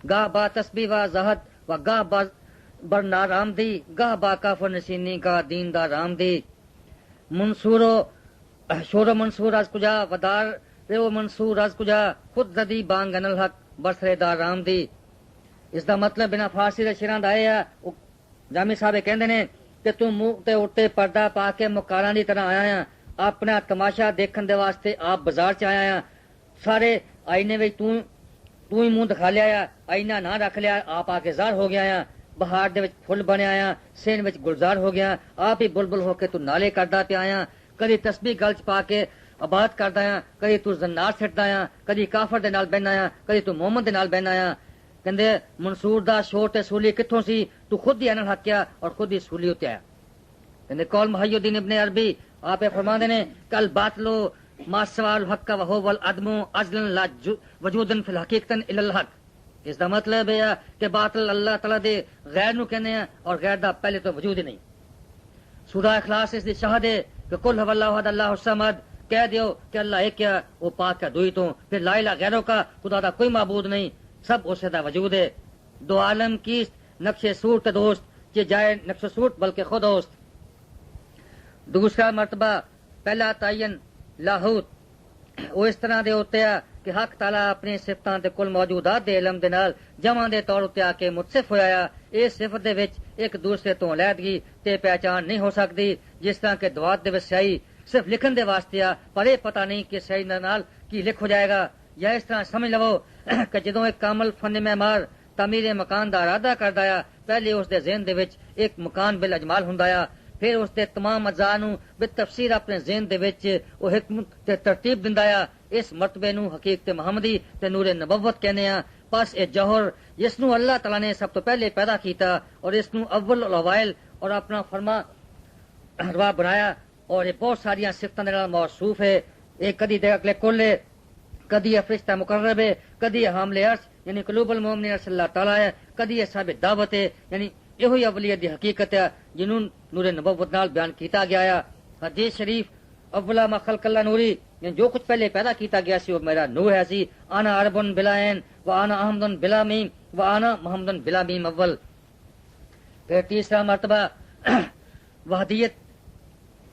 گاہ با تسبیح و زہد و گاہ با بر نارام دی گاہ با کافر نشینی گاہ دین دا رام دی منصورو شور و منصور از کجا ودار ریو منصور از کجا خود زدی بانگن الحق برسرے دار رام دی. اس دا مطلب بنا فارسی دے شیراں دا اے ہے جامی صاحب کہندے نے کہ تو منہ تے اٹھتے پردہ پا کے مکاراں دی طرح آیا ہے اپنا تماشا دیکھن دے واسطے آپ بازار چ آیا ہے سارے آئینے وچ تو ہی منہ دکھا لیا ہے آئینہ نہ رکھ لیا آپ آ کے ظاہر ہو گیا ہے بہار دے وچ پھل بنے آیا سین وچ گلزار ہو گیا آپ ہی بلبل ہو کے تو نالے کردا پیا آیا کدی تسبیح گل چ پا کے آباد کردا آیا کدی تو زنار سٹدا آیا کدی کافر دے نال بہنا آیا کدی تو محمد دے نال بہنا آیا. کہندے منصور دا شور تے سولی کتھوں سی تو خود ہی انل حق کیا اور خود ہی سولی تے آیا. کہندے قول محی الدین ابن عربی آپ فرماندے نے کل باطلو ما سوال حق و هو العدم ازل لا وجودن فی الحقیقت الا الحق. اس دا مطلب ہے کہ باطل اللہ تعالی دے غیر نو کہنے ہیں اور غیر دا پہلے تو وجود ہی نہیں. سورہ اخلاص اس دی شاہد ہے کہ قل هو اللہ احد اللہ الصمد کہہ دیو کہ اللہ ایک ہے وہ پاک ہے دوئی تو پھر لا الہ غیروں کا خدا دا کوئی معبود نہیں سب اسے دا وجود ہے. دو عالم کی نقش صورت دوست یہ جائے نقش صورت بلکہ خود دوست. دوسرا مرتبہ پہلا تعین لاہوت وہ اس طرح دے ہوتے ہیں کہ حق تعالیٰ اپنی صفتاں دے کل موجودات دے علم دے نال جمع دے طور تے آ کے متصف ہویا اس صفت دے وچ ایک دوسرے تو علیحدگی تے پہچان نہیں ہو سکتی جس طرح کہ دعات دے وچ صحیح صرف لکھن دے واسطے پر یہ پتہ نہیں کہ صحیح نال کی لکھ ہو جائے گا. یا اس طرح سمجھ لو کہ جدوں ایک کامل فن معمار تعمیر مکان دا ارادہ کردا ہے پہلے اس دے ذہن دے وچ ایک مکان بل اجمال ہوندا ہے پھر اس دے تمام اجزاء نو بالتفصیل اپنے ذہن دے وچ او حکمت تے ترتیب دیندا ہے. اس مرتبے نو حقیقت محمدی تے نور نبوت کہنے ہیں. پس اے جوہر جس نو اللہ تعالی نے سب تو پہلے پیدا کیتا اور اس نو اول الاوائل اور اپنا فرما روا بنایا اور یہ بہت ساری صفتاں دے نال موصوف ہے. ایک کدی دے اگلے کل ہے کدی فرشتہ مقرب ہے کدی حامل عرش یعنی قلوب المؤمنین صلی اللہ تعالی ہے کدی صاحب دعوت ہے یعنی یہ اولیت دی حقیقت ہے جنوں نور نبوت نال بیان کیتا گیا ہے. حدیث شریف اولا ما خلق اللہ نوری یعنی جو کچھ پہلے پیدا کیتا گیا سی وہ میرا نور ہے سی انا عربن بلا عین و انا احمدن بلا میم و انا محمدن بلا میم اول. پھر تیسرا مرتبہ وحدیت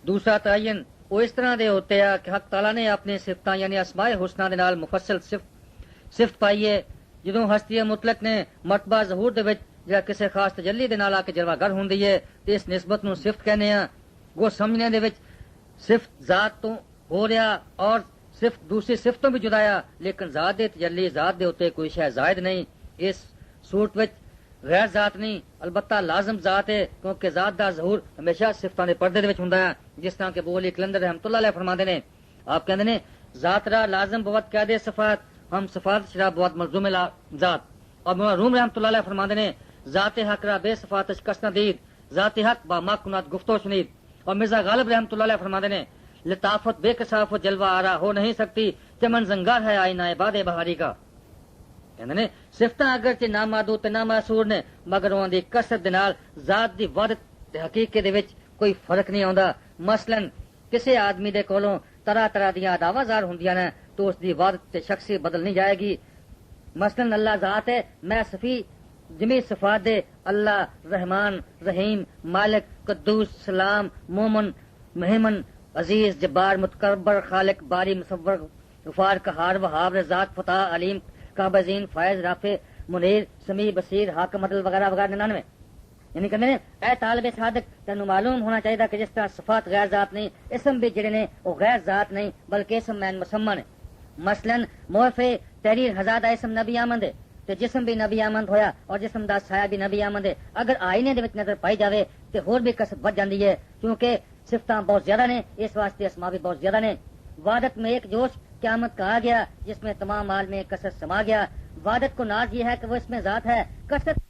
دوسرا تعین وہ اس طرح دے ہوتے ہیں کہ حق تعالیٰ نے اپنی صفتاں یعنی اسماء حسنہ دے نال مفصل صفت پائی ہے. جدوں ہستی مطلق نے مرتبہ ظہور دے وچ یا کسی خاص تجلی دے نال آ کے جلوہ گر ہوندی ہے تے اس نسبت نو صفت کہنے ہیں. وہ سمجھنے دے وچ صفت ذات تو ہو رہا اور صفت دوسری صفتوں بھی جدایا لیکن ذات دے تجلی ذات دے ہوتے کوئی شے زائد نہیں. اس صورت وچ غیر ذات نہیں البتہ لازم ذات ہے کیونکہ ذات دا ظہور ہمیشہ صفتاں دے پردے دے وچ ہوندا ہے جس طرح کہ ابو علی کلندر رحمۃ اللہ علیہ فرماندے نے آپ کہندے نے ذات را لازم بوت کہہ دے صفات ہم صفات شرا بوت ملزوم ذات. اور مولانا روم رحمۃ اللہ علیہ فرماندے نے ذات حق را بے صفاتش کس ندید ذات حق با ما کنات گفتو شنید. اور مرزا غالب رحمۃ اللہ علیہ فرماندے نے لطافت بے کساف و جلوہ آرا ہو نہیں سکتی چمن زنگار ہے آئینہ باد بہاری کا. کہندے نے صفتاں اگرچہ نامحدود تے نامحصور نے مگر انہاں دی کثرت دے نال ذات دی وحدت تے حقیقت دے وچ کوئی فرق نہیں آندا. مثلا کسی آدمی دے کولوں طرح طرح دیاں اداواں ظاہر ہوندیاں نے تو اس دی وحدت تے شخصی بدل نہیں جائے گی. مثلا اللہ ذات ہے میں صفی جمی صفات دے اللہ رحمان رحیم مالک قدوس سلام مومن مہمن عزیز جبار متکبر خالق باری مصور غفار قہار وہاب رزاق فتح علیم قابضین فائز رافع منیر سمیع بصیر حاکم عدل وغیرہ وغیرہ 99. یعنی کہتے ہیں اے طالب صادق تینوں معلوم ہونا چاہیے کہ جس طرح صفات غیر ذات نہیں اسم بھی جڑے نے وہ غیر ذات نہیں بلکہ اسم مین مسمى نے. مثلا موف تحریر ہزاد اسم نبی آمد ہے تے جسم بھی نبی آمد ہویا اور جسم دا سایہ بھی نبی آمد ہے. اگر آئینے دے وچ نظر پائی جاوے تے ہور بھی کسب بچ جاندی ہے کیونکہ صفتاں بہت زیادہ نے اس واسطے اسماء بھی بہت زیادہ نے. وحدت میں ایک جوش قیامت کا آ گیا جس میں تمام عالم کثرت سما گیا وحدت کو ناز یہ ہے کہ وہ اس میں ذات ہے، کثرت